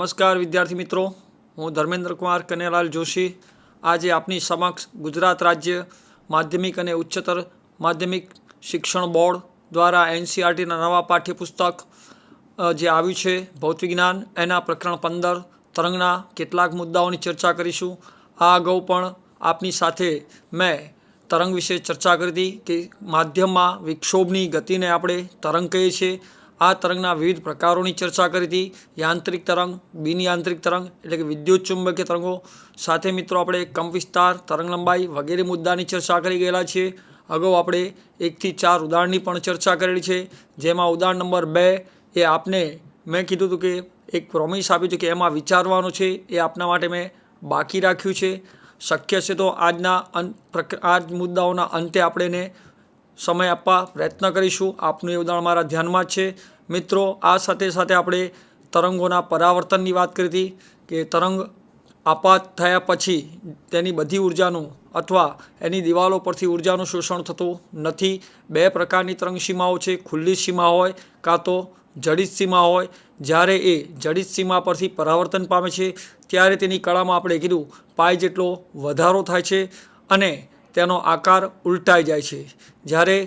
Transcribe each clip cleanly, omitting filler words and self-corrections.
નમસ્કાર વિદ્યાર્થી મિત્રો, હું ધર્મેન્દ્ર કુમાર કનૈયાલાલ જોશી આજે આપની સમક્ષ ગુજરાત રાજ્ય માધ્યમિક અને ઉચ્ચતર માધ્યમિક શિક્ષણ બોર્ડ દ્વારા એનસીઈઆરટીના નવા પાઠ્યપુસ્તક જે આવ્યું છે ભૌતિક વિજ્ઞાન એના પ્રકરણ 15 તરંગના કેટલાક મુદ્દાઓની ચર્ચા કરીશું। આ અગાઉ પણ આપની સાથે મેં તરંગ વિશે ચર્ચા કરી હતી કે માધ્યમમાં વિક્ષોભની ગતિને આપણે તરંગ કહીએ છીએ। આ તરંગના વિવિધ પ્રકારોની ચર્ચા કરી હતી, યાંત્રિક તરંગ, બિન યાંત્રિક તરંગ એટલે કે વિદ્યુત ચુંબકીય તરંગો સાથે મિત્રો આપણે કંપ વિસ્તાર, તરંગ લંબાઈ વગેરે મુદ્દાની ચર્ચા કરી ગયેલા છીએ। અગાઉ આપણે 1 થી 4 ઉદાહરણની પણ ચર્ચા કરેલી છે, જેમાં ઉદાહરણ નંબર 2 એ આપને મેં કીધું હતું કે એક પ્રોમિસ આપ્યું છે કે એમાં વિચારવાનું છે, એ આપના માટે મેં બાકી રાખ્યું છે। શક્ય છે તો આ મુદ્દાઓના અંતે આપણે એને સમય આપવા પ્રયત્ન કરીશું। આપનું એ ઉદાહરણ મારા ધ્યાનમાં જ છે મિત્રો। આ સાથે સાથે આપણે તરંગોના પરાવર્તનની વાત કરી હતી કે તરંગ આપાત થયા પછી તેની બધી ઉર્જાનું અથવા એની દિવાલો પરથી ઉર્જાનું શોષણ થતું નથી। 2 પ્રકારની તરંગ સીમાઓ છે, ખુલ્લી સીમા હોય કાં તો જડિત સીમા હોય। જ્યારે એ જડિત સીમા પરથી પરાવર્તન પામે છે ત્યારે તેની કળામાં આપણે કીધું પાઈ જેટલો વધારો થાય છે અને તેનો આકાર ઉલટાઈ જાય છે। જ્યારે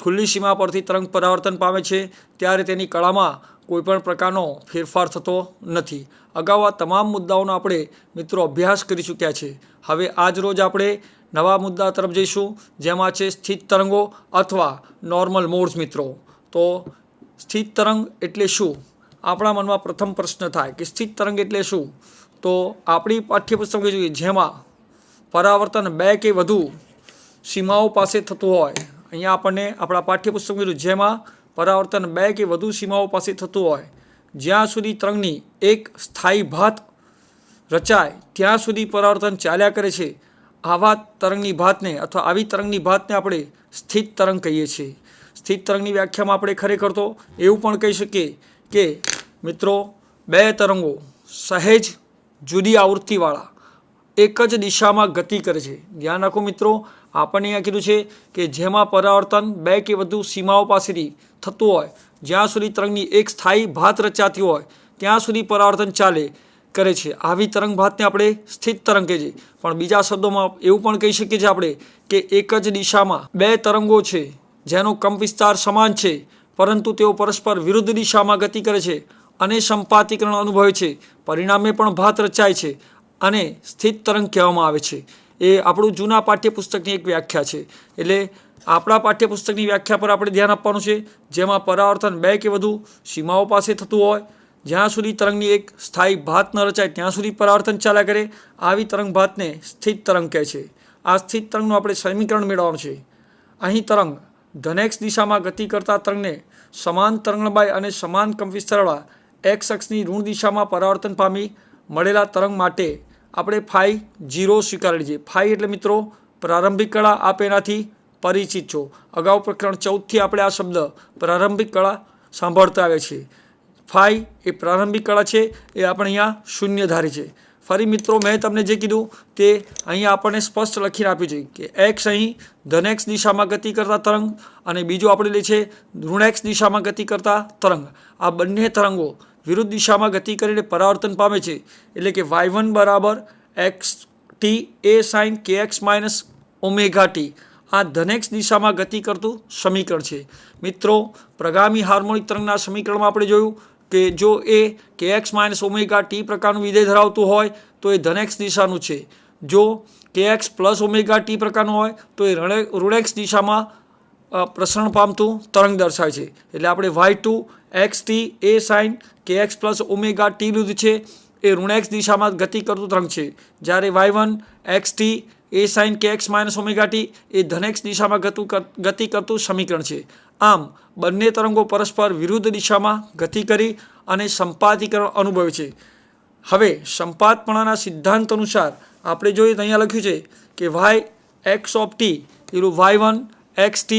ખુલ્લી સીમા પરથી તરંગ પરાવર્તન પામે છે ત્યારે તેની કળામાં કોઈપણ પ્રકારનો ફેરફાર થતો નથી। અગાઉ આ તમામ મુદ્દાઓનો આપણે મિત્રો અભ્યાસ કરી ચૂક્યા છે। હવે આજ રોજ આપણે નવા મુદ્દા તરફ જઈશું, જેમાં છે સ્થિત તરંગો અથવા નોર્મલ મોડ્સ મિત્રો। તો સ્થિત તરંગ એટલે શું? આપણા મનમાં પ્રથમ પ્રશ્ન થાય કે સ્થિત તરંગ એટલે શું? તો આપણી પાઠ્યપુસ્તક જોઈએ જેમાં પરાવર્તન 2 કે વધુ સીમાઓ પાસે થતું હોય, અહીંયા આપણને આપણા પાઠ્યપુસ્તક જોયું જેમાં પરાવર્તન 2 કે વધુ સીમાઓ પાસે થતું હોય, જ્યાં સુધી તરંગની એક સ્થાયી ભાત રચાય ત્યાં સુધી પરાવર્તન ચાલ્યા કરે છે, આવા તરંગની ભાતને અથવા આવી તરંગની ભાતને આપણે સ્થિત તરંગ કહીએ છીએ। સ્થિત તરંગની વ્યાખ્યામાં આપણે ખરેખર તો એવું પણ કહી શકીએ કે મિત્રો 2 તરંગો સહેજ જુદી આવૃત્તિવાળા એક જ દિશામાં ગતિ કરે છે। ધ્યાન રાખો મિત્રો, આપણને અહીંયા કીધું છે કે જેમાં પરાવર્તન 2 કે વધુ સીમાઓ પાસેથી થતું હોય, જ્યાં સુધી તરંગની એક સ્થાયી ભાત રચાતી હોય ત્યાં સુધી પરાવર્તન ચાલે કરે છે, આવી તરંગ ભાતને આપણે સ્થિત તરંગ કહીએ છીએ। પણ બીજા શબ્દોમાં એવું પણ કહી શકીએ છીએ આપણે કે એક જ દિશામાં 2 તરંગો છે જેનો કંપ વિસ્તાર સમાન છે, પરંતુ તેઓ પરસ્પર વિરુદ્ધ દિશામાં ગતિ કરે છે અને સંપાતીકરણ અનુભવે છે, પરિણામે પણ ભાત રચાય છે અને સ્થિત તરંગ કહેવામાં આવે છે। એ આપણું જૂના પાઠ્યપુસ્તકની એક વ્યાખ્યા છે। એટલે આપણા પાઠ્યપુસ્તકની વ્યાખ્યા પર આપણે ધ્યાન આપવાનું છે, જેમાં પરાવર્તન 2 કે વધુ સીમાઓ પાસે થતું હોય, જ્યાં સુધી તરંગની એક સ્થાયી ભાત ન રચાય ત્યાં સુધી પરાવર્તન ચાલ્યા કરે, આવી તરંગ ભાતને સ્થિત તરંગ કહે છે। આ સ્થિત તરંગનું આપણે સમીકરણ મેળવવાનું છે। અહીં તરંગ ધન x દિશામાં ગતિ કરતા તરંગને સમાન તરંગ લંબાઈ અને સમાન કંપ વિસ્તારવાળા x અક્ષની ઋણ દિશામાં પરાવર્તન પામી મળેલા તરંગ માટે આપણે ફાઈ 0 સ્વીકારેલી છે। ફાઈ એટલે મિત્રો પ્રારંભિક કળા, આપ એનાથી પરિચિત છો। અગાઉ પ્રકરણ 14થી આપણે આ શબ્દ પ્રારંભિક કળા સાંભળતા આવ્યા છીએ। ફાઈ એ પ્રારંભિક કળા છે, એ આપણે અહીંયા શૂન્ય ધારી છે। ફરી મિત્રો મેં તમને જે કીધું તે અહીંયા આપણને સ્પષ્ટ લખીને આપ્યું છે કે x અહીં ધન x દિશામાં ગતિ કરતા તરંગ અને બીજું આપણે લે છે ઋણ x દિશામાં ગતિ કરતા તરંગ। આ બંને તરંગો વિરુદ્ધ દિશામાં ગતિ કરીને પરાવર્તન પામે છે, એટલે કે y1 બરાબર xt a sin kx minus omega t આ ધન x દિશામાં ગતિ કરતું સમીકરણ છે। મિત્રો પ્રગામી હાર્મોનિક તરંગના સમીકરણમાં આપણે જોયું કે જો એ kx માઇનસ ઓમેગા t પ્રકારનું વિધેય ધરાવતું હોય તો એ ધન x દિશાનું છે, જો kx પ્લસ ઓમેગા t પ્રકારનું હોય તો એ ઋણ x દિશામાં પ્રસરણ પામતું તરંગ દર્શાવે છે। એટલે આપણે y2 xt a sin kx plus omega t લીધું છે, એ ઋણ x દિશામાં ગતિ કરતું તરંગ છે, જ્યારે y1 xt a sin kx minus omega t એ ધન x દિશામાં ગતિ કરતું સમીકરણ છે। આમ બંને તરંગો પરસ્પર વિરુદ્ધ દિશામાં ગતિ કરી અને સંપાતીકરણ અનુભવે છે। હવે સંપાતપણાના સિદ્ધાંત અનુસાર આપણે જોઈએ તો અહીંયા લખ્યું છે કે y x ઓફ t એનું y1 xt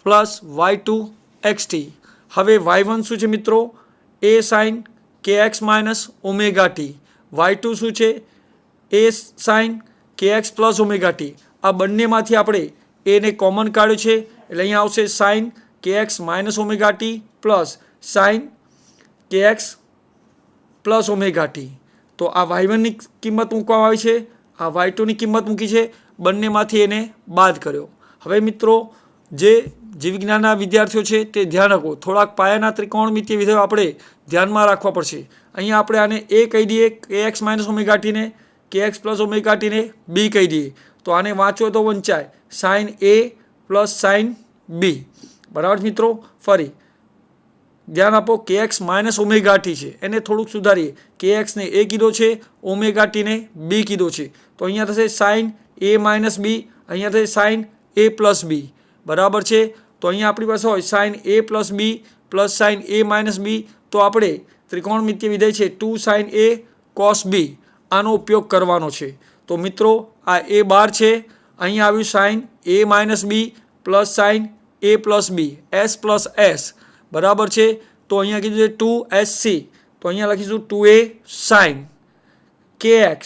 plus y2 xt। હવે y1 શું છે મિત્રો? a sin kx minus omega t। y2 શું છે? a sin kx plus omega t। આ બંનેમાંથી આપણે એને કોમન કાઢ્યું છે, એટલે અહીંયા આવશે sin kx minus omega t plus sin kx plus omega t. તો આ y1ની કિંમત મૂકવામાં આવી છે, આ y2ની કિંમત મૂકી છે, બંનેમાંથી એને બાદ કર્યો. હવે મિત્રો જે જીવવિજ્ઞાનના વિદ્યાર્થીઓ છે તે ધ્યાન રાખો, થોડાક પાયાના ત્રિકોણમિતીય વિધેયો આપણે ધ્યાનમાં રાખવા પડશે. અહીંયા આપણે આને a કહી દઈએ, kx માઇનસ ઓમેગા ટીને, kx પ્લસ ઓમેગા ટીને b કહી દઈએ. તો આને વાંચો તો વંચાય sine a plus sine b. બરાબર મિત્રો. ફરી ધ્યાન આપો, kx માઇનસ ઓમેગા ટી છે, એને થોડુંક સુધારીએ, kx ને a કીધો છે, ઓમેગા ટીને b કીધો છે. તો અહીંયા થશે સાઇન a માઇનસ b, અહીંયા થશે સાઇન a પ્લસ b. બરાબર છે. તો અહીંયા આપણી પાસે હોય sine a plus b plus sine a minus b. તો આપણે ત્રિકોણમિતીય વિધેય છે 2 સાઇન a કોસ b, આનો ઉપયોગ કરવાનો છે. તો મિત્રો આ a બાર છે, અહીંયા આવ્યું sine a minus b plus sine a plus b, s plus s. બરાબર છે. તો અહીંયા કીધું છે 2sc, તો અહીંયા લખીશું 2a sine kx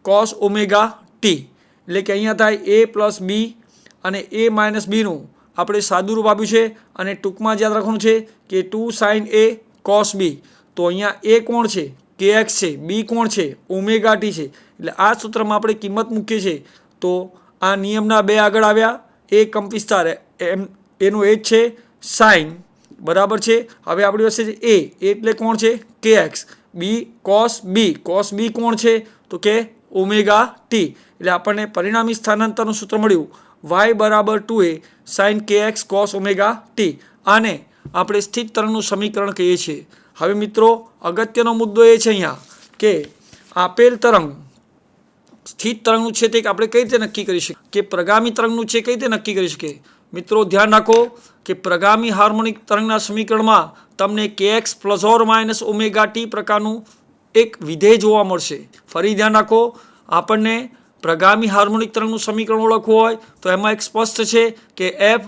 cos omega t, એટલે કે અહીંયા થાય a પ્લસ b અને a માઇનસ બીનું આપણે સાદું રૂપ આપ્યું છે, અને ટૂંકમાં યાદ રાખવાનું છે કે 2 સાઇન a કોસ b. તો અહીંયા a કોણ છે? kx છે. b કોણ છે? ઓમેગા ટી છે. એટલે આ સૂત્રમાં આપણે કિંમત મૂકીએ છીએ. તો આ નિયમના બે આગળ આવ્યા, એ કંપ વિસ્તાર એનું એ જ છે સાઇન. બરાબર છે. હવે આપણી પાસે a એટલે કોણ છે? kx. b કોસ b કોણ છે? તો કે ઓમેગા ટી. એટલે આપણને પરિણામી સ્થાનાંતરનું સૂત્ર મળ્યું y બરાબર 2a sine kx cos omega t. આને આપણે સ્થિત તરંગનું સમીકરણ કહીએ છીએ. હવે મિત્રો અગત્યનો મુદ્દો એ છે અહીંયા કે આપેલ તરંગ સ્થિત તરંગનું છે તે આપણે કઈ રીતે નક્કી કરી શકીએ, કે પ્રગામી તરંગનું છે કઈ રીતે નક્કી કરી શકીએ. મિત્રો ધ્યાન રાખો કે પ્રગામી હાર્મોનિક તરંગના સમીકરણમાં તમને kx plus or minus omega T પ્રકારનું એક વિધેય જોવા મળશે. ફરી ધ્યાન રાખો, આપણને પ્રગામી હાર્મોનિક તરંગનું સમીકરણ ઓળખવું હોય તો એમાં એક સ્પષ્ટ છે કે f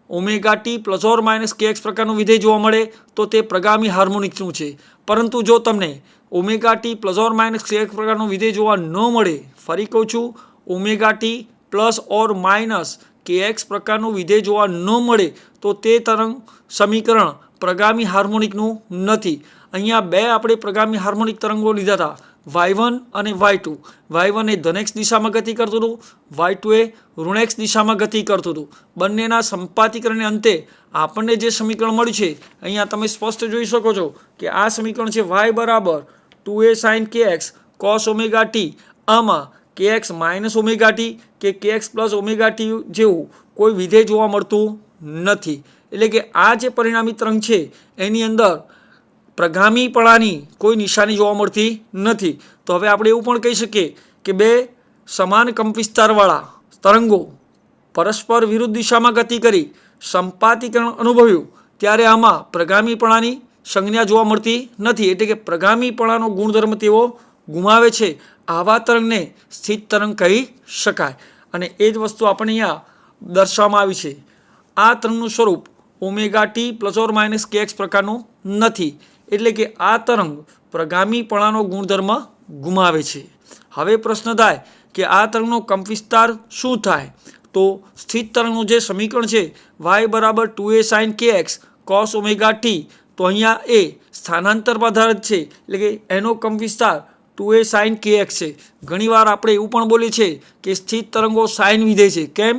omega T plus or minus kx પ્રકારનું વિધેય જોવા મળે તો તે પ્રગામી હાર્મોનિકનું છે. પરંતુ જો તમને omega T plus or minus kx પ્રકારનું વિધેય જોવા ન મળે, ફરી કહું છું, omega T plus or minus kx પ્રકારનું વિધેય જોવા ન મળે તો તે તરંગ સમીકરણ પ્રગામી હાર્મોનિકનું નથી. અહીંયા બે આપણે પ્રગામી હાર્મોનિક તરંગો લીધા હતા, y1 અને y2. y1 એ ધન x દિશામાં ગતિ કરતું હતું, y2 એ ઋણ x દિશામાં ગતિ કરતું હતું. બંનેના સંપાતીકરણને અંતે આપણને જે સમીકરણ મળ્યું છે અહીંયા તમે સ્પષ્ટ જોઈ શકો છો કે આ સમીકરણ છે y બરાબર 2a sine kx cos omega t. આમાં kx માઇનસ ઓમેગા ટી કે kx પ્લસ ઓમેગા ટી જેવું કોઈ વિધેય જોવા મળતું નથી. એટલે કે આ જે પરિણામી તરંગ છે એની અંદર પ્રગામીપણાની કોઈ નિશાની જોવા મળતી નથી. તો હવે આપણે એવું પણ કહી શકીએ કે બે સમાન કંપ વિસ્તારવાળા તરંગો પરસ્પર વિરુદ્ધ દિશામાં ગતિ કરી સંપાતીકરણ અનુભવ્યું ત્યારે આમાં પ્રગામીપણાની સંજ્ઞા જોવા મળતી નથી. એટલે કે પ્રગામીપણાનો ગુણધર્મ તેઓ ગુમાવે છે. આવા તરંગને સ્થિત તરંગ કહી શકાય. અને એ જ વસ્તુ આપણે અહીંયા દર્શાવવામાં આવી છે. આ તરંગનું સ્વરૂપ omega T plus or minus kx પ્રકારનું નથી. એટલે કે આ તરંગ પ્રગામીપણાનો ગુણધર્મ ગુમાવે છે. હવે પ્રશ્ન થાય કે આ તરંગનો કંપ વિસ્તાર શું થાય? તો સ્થિત તરંગનું જે સમીકરણ છે y બરાબર 2a sine kx cos omega t, તો અહીંયા એ સ્થાનાંતર પર આધારિત છે. એટલે કે એનો કંપ વિસ્તાર 2a સાઇન kx છે. ઘણીવાર આપણે એવું પણ બોલીએ છીએ કે સ્થિત તરંગો સાઇન વિધેય છે. કેમ?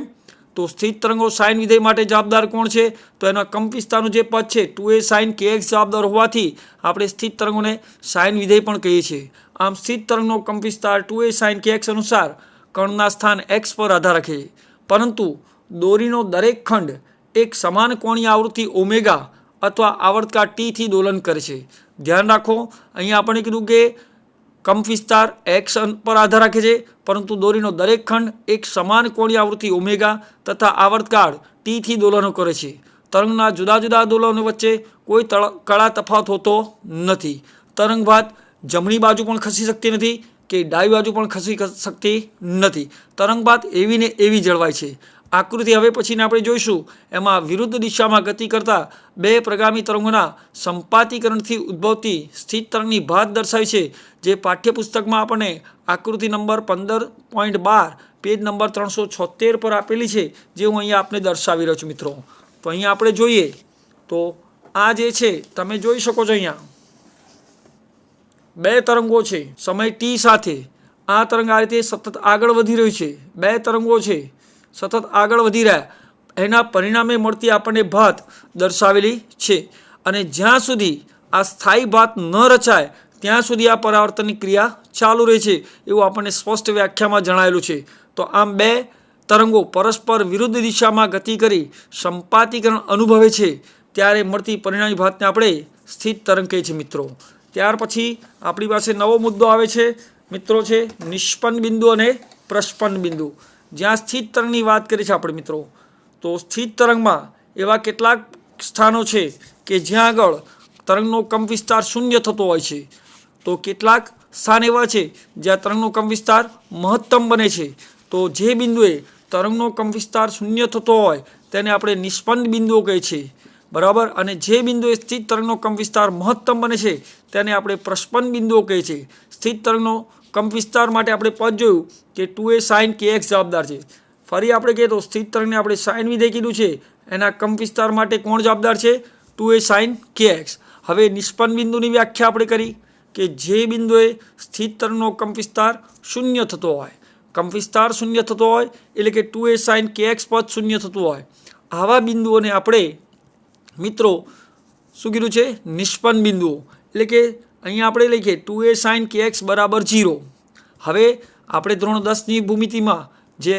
તો સ્થિત તરંગો સાઇન વિધેય માટે જવાબદાર કોણ છે? તો એના કંપ વિસ્તારનું જે પદ છે 2a સાઇન kx જવાબદાર હોવાથી આપણે સ્થિત તરંગોને સાઇન વિધેય પણ કહીએ છીએ. આમ સ્થિત તરંગનો કંપ વિસ્તાર 2a સાઇન kx અનુસાર કણના સ્થાન x પર આધાર રાખે છે. પરંતુ દોરીનો દરેક ખંડ એક સમાન કોણીય આવૃત્તિ ઓમેગા અથવા આવર્તકાળ ટી થી દોલન કરે છે. ધ્યાન રાખો, અહીંયા આપણે કીધું કે કંપ વિસ્તાર x પર આધાર રાખે છે, પરંતુ દોરીનો દરેક ખંડ એક સમાન કોણીય આવૃત્તિ ઓમેગા તથા આવર્તકાળ ટી થી દોલનો કરે છે. તરંગના જુદા જુદા દોલનો વચ્ચે કોઈ કળા તફાવત હોતો નથી. તરંગભાત જમણી બાજુ પણ ખસી શકતી નથી કે ડાબી બાજુ પણ ખસી શકતી નથી. તરંગભાત એવી ને એવી જળવાય છે. આકૃતિ હવે પછીને આપણે જોઈશું એમાં વિરુદ્ધ દિશામાં ગતિ કરતા બે પ્રગામી તરંગોના સંપાતીકરણથી ઉદ્ભવતી સ્થિત તરંગની ભાત દર્શાવી છે, જે પાઠ્યપુસ્તકમાં આપણને આકૃતિ નંબર 15.12 પેજ નંબર 376 પર આપેલી છે, જે હું અહીંયા આપને દર્શાવી રહ્યો છું. મિત્રો તો અહીંયા આપણે જોઈએ તો આ જે છે તમે જોઈ શકો છો, અહીંયા બે તરંગો છે સમય ટી સાથે, આ તરંગ આ રીતે સતત આગળ વધી રહ્યું છે, બે તરંગો છે સતત આગળ વધી રહ્યા, એના પરિણામે મળતી આપણને ભાત દર્શાવેલી છે. અને જ્યાં સુધી આ સ્થાયી ભાત ન રચાય ત્યાં સુધી આ પરાવર્તનની ક્રિયા ચાલુ રહે છે એવું આપણને સ્પષ્ટ વ્યાખ્યામાં જણાવેલું છે. તો આમ બે તરંગો પરસ્પર વિરુદ્ધ દિશામાં ગતિ કરી સંપાતીકરણ અનુભવે છે ત્યારે મળતી પરિણામી ભાતને આપણે સ્થિત તરંગ કહીએ છીએ મિત્રો. ત્યાર પછી આપણી પાસે નવો મુદ્દો આવે છે મિત્રો, છે નિષ્પન્ન બિંદુ અને પ્રસ્પન્ન બિંદુ. જ્યાં સ્થિત તરંગની વાત કરી છે આપણે મિત્રો, તો સ્થિત તરંગમાં એવા કેટલાક સ્થાનો છે કે જ્યાં આગળ તરંગનો કંપવિસ્તાર શૂન્ય થતો હોય છે, તો કેટલાક સ્થાન એવા છે જ્યાં તરંગનો કંપવિસ્તાર મહત્તમ બને છે. તો જે બિંદુએ તરંગનો કંપવિસ્તાર શૂન્ય થતો હોય તેને આપણે નિષ્પન્ન બિંદુઓ કહે છે, બરાબર. અને જે બિંદુએ સ્થિત તરંગનો કંપવિસ્તાર મહત્તમ બને છે તેને આપણે પ્રસ્પન્ન બિંદુઓ કહે છે. સ્થિત તરંગનો કંપવિસ્તાર માટે આપણે પદ જોયું કે 2a sin kx જવાબદાર છે. ફરી આપણે કહીએ તો સ્થિત તરંગને આપણે સાઇન વિધેય કીધું છે, એના કંપવિસ્તાર માટે કોણ જવાબદાર છે? 2a sin kx. હવે નિષ્પન્ન બિંદુની વ્યાખ્યા આપણે કરી કે જે બિંદુએ સ્થિત તરંગનો કંપવિસ્તાર શૂન્ય થતો હોય, કંપવિસ્તાર શૂન્ય થતો હોય એટલે કે 2a sin kx પદ શૂન્ય થતું હોય, આવા બિંદુઓને આપણે મિત્રો શું કીધું છે? નિષ્પન્ન બિંદુઓ. એટલે કે અહીંયા આપણે લખીએ 2a sin kx બરાબર 0. હવે આપણે ધોરણ 10ની ભૂમિતિમાં જે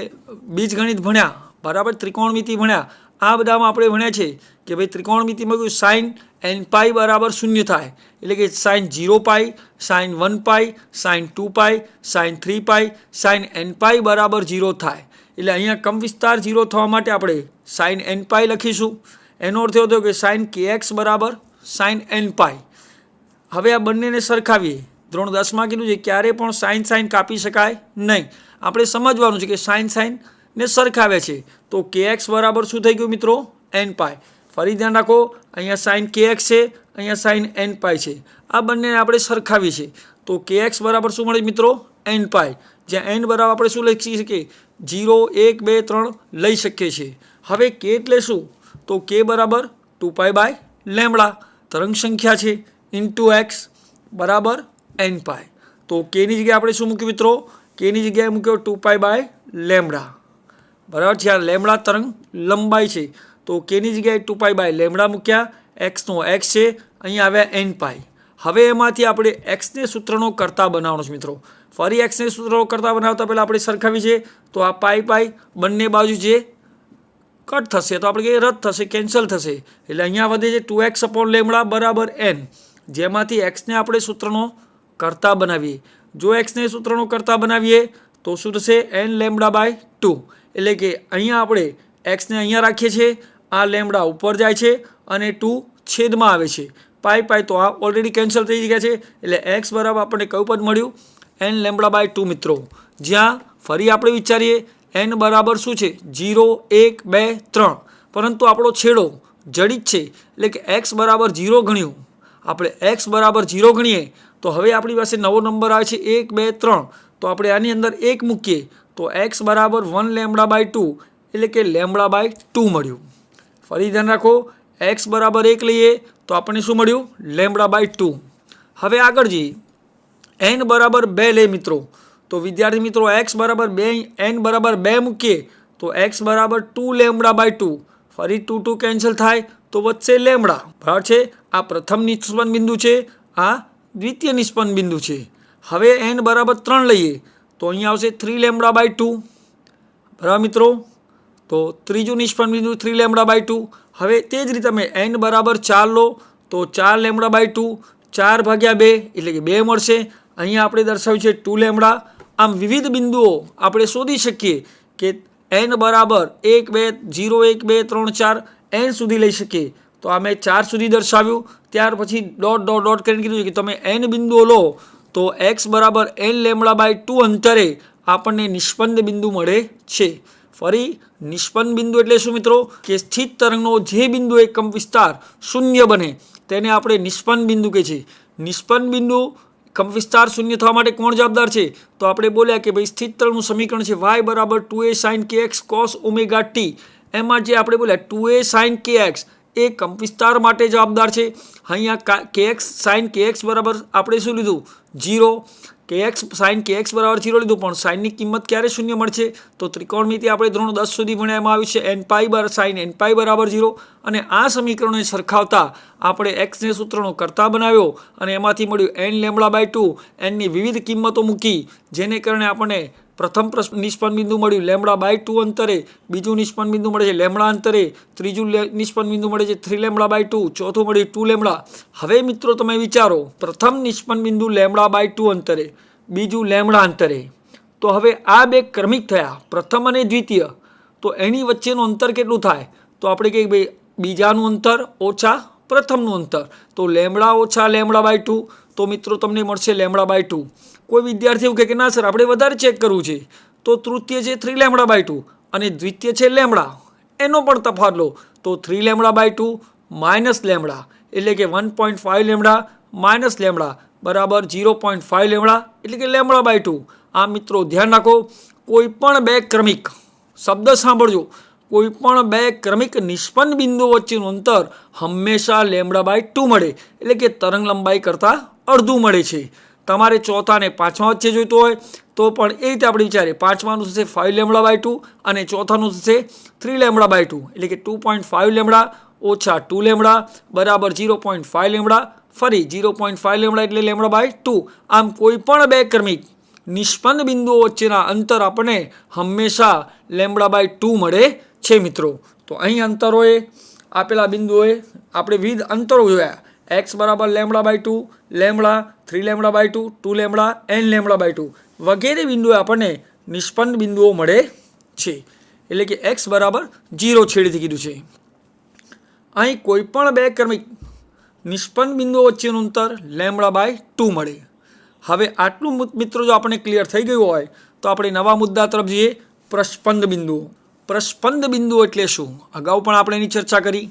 બીજગણિત ભણ્યા, બરાબર, ત્રિકોણમિતિ ભણ્યા, આ બધામાં આપણે ભણ્યા છે કે ભાઈ ત્રિકોણમિતિમાં કયું સાઇન n પાઈ બરાબર શૂન્ય થાય, એટલે કે સાઇન 0 પાઈ, સાઇન 1 પાઈ, સાઇન 2 પાઈ, સાઇન 3 પાઈ, સાઇન n પાઈ બરાબર 0 થાય. એટલે અહીંયા કંપવિસ્તાર 0 થવા માટે આપણે સાઇન n પાઈ લખીશું. એનો અર્થ એવો થયો કે સાઇન kx બરાબર સાઇન n પાઈ. હવે આ બંનેને સરખાવીએ. ધોરણ 10માં કીધું છે ક્યારે પણ સાઇન કાપી શકાય નહીં. આપણે સમજવાનું છે કે સાઇનને સરખાવે છે. તો kx બરાબર શું થઈ ગયું મિત્રો? n પાઈ. ફરી ધ્યાન રાખો, અહીંયા સાઇન kx છે, અહીંયા સાઇન n પાઈ છે, આ બંનેને આપણે સરખાવી છે. તો kx બરાબર શું મળે મિત્રો? n પાઈ. જ્યાં n બરાબર આપણે શું લખી શકીએ? 0, 1, 2, 3 લઈ શકીએ છીએ. હવે k એટલે શું? તો k બરાબર 2 પાઈ બાય લેમડા તરંગ સંખ્યા છે ઇન્ટુ x બરાબર n પાઈ. તો k ની જગ્યાએ આપણે શું મૂક્યું મિત્રો? k ની જગ્યાએ મૂક્યો 2 પાઈ બાય લેમડા, બરાબર. જ્યાં લેમડા તરંગ લંબાઈ છે તો k ની જગ્યાએ 2 પાઈ બાય લેમડા મૂક્યા, x નો x છે, અહીંયા આવ્યા n પાઈ. હવે એમાંથી આપણે x ને સૂત્રનો કરતા બનાવવાનો છે મિત્રો. ફરી x ને સૂત્રનો કરતા બનાવતા પહેલાં આપણે સરખાવી છે. તો આ પાઈ પાઈ બંને બાજુ જે કટ થશે તો આપણે કહીએ રદ થશે, કેન્સલ થશે, એટલે અહીંયા વધે છે 2x અપોન લેમડા બરાબર n, જેમાંથી x ને આપણે સૂત્રનો કરતા બનાવીએ. જો x ને સૂત્રનો કરતા બનાવીએ તો શું થશે? n lambda by 2. એટલે કે અહીંયા આપણે x ને અહીંયા રાખીએ છીએ, આ લેમડા ઉપર જાય છે અને 2 છેદમાં આવે છે, પાઈ પાઈ તો આ ઓલરેડી કેન્સલ થઈ ગયા છે. એટલે x બરાબર આપણને કયું પદ મળ્યું? n લેમડા બાય 2 મિત્રો. જ્યાં ફરી આપણે વિચારીએ n બરાબર શું છે? 0, 1, 2, 3, પરંતુ આપણો છેડો જડિત છે એટલે કે x બરાબર 0 ગણ્યું. આપણે x બરાબર 0 ગણીએ તો હવે આપણી પાસે નવો નંબર આવે છે 1, 2, 3. તો આપણે આની અંદર 1 મૂકીએ તો x બરાબર 1 લેમડા બાય 2 એટલે કે લેમડા બાય 2 મળ્યું. ફરી ધ્યાન રાખો, x બરાબર 1 લઈએ તો આપણને શું મળ્યું? Lambda by 2. હવે આગળ જઈએ, n બરાબર 2 લે મિત્રો. તો વિદ્યાર્થી મિત્રો x બરાબર 2, n બરાબર 2 મૂકીએ તો x બરાબર 2 લેમડા બાય 2. ફરી 2 2 કેન્સલ થાય તો વધશે લેમડા, બરાબર છે. આ પ્રથમ નિષ્પન્ન બિંદુ છે, આ દ્વિતીય નિષ્પન્ન બિંદુ છે. હવે n બરાબર 3 લઈએ તો અહીંયા આવશે 3 લેમડા બાય 2, બરાબર મિત્રો. તો ત્રીજું નિષ્પન્ન બિંદુ 3 લેમડા બાય 2. હવે તે જ રીતે તમે n બરાબર 4 લો તો 4 લેમડા બાય 2, 4 ભાગ્યા 2 એટલે કે 2 મળશે. અહીંયા આપણે દર્શાવ્યું છે 2 લેમડા. આમ વિવિધ બિંદુઓ આપણે શોધી શકીએ કે n બરાબર 1, 2, 0, 1, 2, 3, 4 n સુધી લઈ શકીએ. તો આ મેં 4 સુધી દર્શાવ્યું. ત્યાર પછી ડોટ ડોટ ડોટ કરીને કીધું કે તમે n બિંદુઓ લો તો x બરાબર n લેમડા બાય 2 અંતરે આપણને નિષ્પન્ન બિંદુ મળે છે. ફરી નિષ્પન્ન બિંદુ એટલે શું મિત્રો? કે સ્થિત તરંગનો જે બિંદુએ કંપવિસ્તાર શૂન્ય બને તેને આપણે નિષ્પન્ન બિંદુ કહે છે. નિષ્પન્ન બિંદુ કંપવિસ્તાર શૂન્ય થવા માટે કોણ જવાબદાર છે? તો આપણે બોલ્યા કે ભાઈ સ્થિત તરંગનું સમીકરણ છે y બરાબર 2a sin kx cos omega t. એમાં જે આપણે બોલ્યા 2a sin kx એ કંપવિસ્તાર માટે જવાબદાર છે. અહીંયા kx sin kx બરાબર આપણે શું લીધું 0, kx sin kx બરાબર 0 લીધું, પણ સાઇનની કિંમત ક્યારે શૂન્ય મળશે? તો ત્રિકોણમિતિ આપણે ધોરણ 10 સુધી ભણ્યા એમાં આવ્યું છે n sin nπ બરાબર 0, અને આ સમીકરણોને સરખાવતા આપણે x ને સૂત્રનો કરતા બનાવ્યો અને એમાંથી મળ્યું n λ/2. nની વિવિધ કિંમતો મૂકી, જેને કારણે આપણને પ્રથમ નિષ્પન્ન બિંદુ મળ્યું λ/2 અંતરે, બીજું નિષ્પન્ન બિંદુ મળે છે λ અંતરે, ત્રીજું નિષ્પન્ન બિંદુ મળે છે 3λ/2, ચોથું મળ્યું 2λ. હવે મિત્રો તમે વિચારો, પ્રથમ નિષ્પન્ન બિંદુ λ/2 અંતરે, બીજું λ અંતરે, તો હવે આ બે ક્રમિક થયા, પ્રથમ અને દ્વિતીય, તો એની વચ્ચેનું અંતર કેટલું થાય? તો આપણે કહીએ ભાઈ બીજાનું અંતર ઓછા પ્રથમનું અંતર, તો λ ઓછા λ/2, તો મિત્રો તમને મળશે λ/2. કોઈ વિદ્યાર્થી એવું કહે કે ના સર આપણે વધારે ચેક કરવું છે, તો તૃતીય છે 3λ/2 અને દ્વિતીય છે λ, એનો પણ તફાવત લો, તો 3λ/2 માઇનસ λ એટલે કે 1.5 λ માઇનસ λ બરાબર 0.5 λ એટલે કે λ/2. આ મિત્રો ધ્યાન રાખો, કોઈ પણ બે ક્રમિક, શબ્દ સાંભળજો, કોઈ પણ બે ક્રમિક નિષ્પન્ન બિંદુઓ વચ્ચેનું અંતર હંમેશા λ/2 મળે, એટલે કે તરંગ લંબાઈ કરતાં અડધું મળે છે. તમારે ચોથા અને પાંચમા વચ્ચે જોઈતું હોય તો પણ એ રીતે આપણે વિચારીએ, પાંચમાનું થશે 5λ/2 અને ચોથાનું થશે 3λ/2, એટલે કે 2.5 λ ઓછા 2λ બરાબર 0.5 λ, ફરી 0.5 λ એટલે λ/2. આમ કોઈ પણ બે ક્રમિક નિષ્પન્ન બિંદુઓ વચ્ચેના અંતર આપણને હંમેશા λ/2 મળે છે મિત્રો. તો અહીં અંતરોએ આપેલા બિંદુઓએ આપણે વિવિધ અંતરો જોયા, x બરાબર λ/2, λ, 3λ/2, 2λ, nλ/2 વગેરે બિંદુએ આપણને નિષ્પન્ન બિંદુઓ મળે છે, એટલે કે x બરાબર 0 છેડેથી કીધું છે. અહીં કોઈ પણ બે ક્રમિક નિષ્પન્ન બિંદુઓ વચ્ચેનું અંતર λ/2 મળે. હવે આટલું મિત્રો જો આપણે ક્લિયર થઈ ગયું હોય તો આપણે નવા મુદ્દા તરફ જઈએ, પ્રસ્પંદ બિંદુઓ. પ્રસ્પંદ બિંદુઓ એટલે શું? અગાઉ પણ આપણે એની ચર્ચા કરી.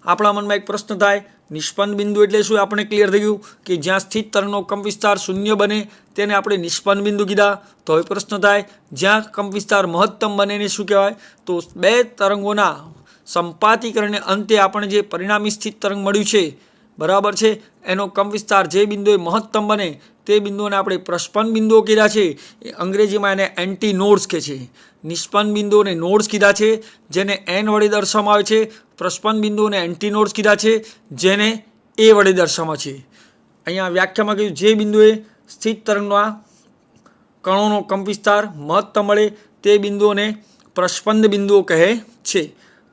આપણા મનમાં એક પ્રશ્ન થાય, નિષ્પન્ન બિંદુ એટલે શું? આપણે ક્લિયર થઈ ગયું કે જ્યાં સ્થિત તરંગનો કંપવિસ્તાર શૂન્ય બને તેને આપણે નિષ્પન્ન બિંદુ કીધા. તો હવે પ્રશ્ન થાય, જ્યાં કંપવિસ્તાર મહત્તમ બને એને શું કહેવાય? તો બે તરંગોના સંપાતીકરણને અંતે આપણે જે પરિણામી સ્થિત તરંગ મળ્યું છે બરાબર છે, એનો કંપવિસ્તાર જે બિંદુએ મહત્તમ બને તે બિંદુઓને આપણે પ્રસ્પંદ બિંદુઓ કીધા છે. અંગ્રેજીમાં એને એન્ટી નોડ્સ કહે છે. નિષ્પન્ન બિંદુઓને નોડ્સ કીધા છે, જેને n વડે દર્શાવવામાં આવે છે. પ્રસ્પંદ બિંદુઓને એન્ટી નોડ્સ કીધા છે, જેને a વડે દર્શાવવામાં છે. અહીંયા વ્યાખ્યામાં કહ્યું, જે બિંદુએ સ્થિત તરંગના કણોનો કંપવિસ્તાર મહત્તમ મળે તે બિંદુઓને પ્રસ્પંદ બિંદુઓ કહે છે.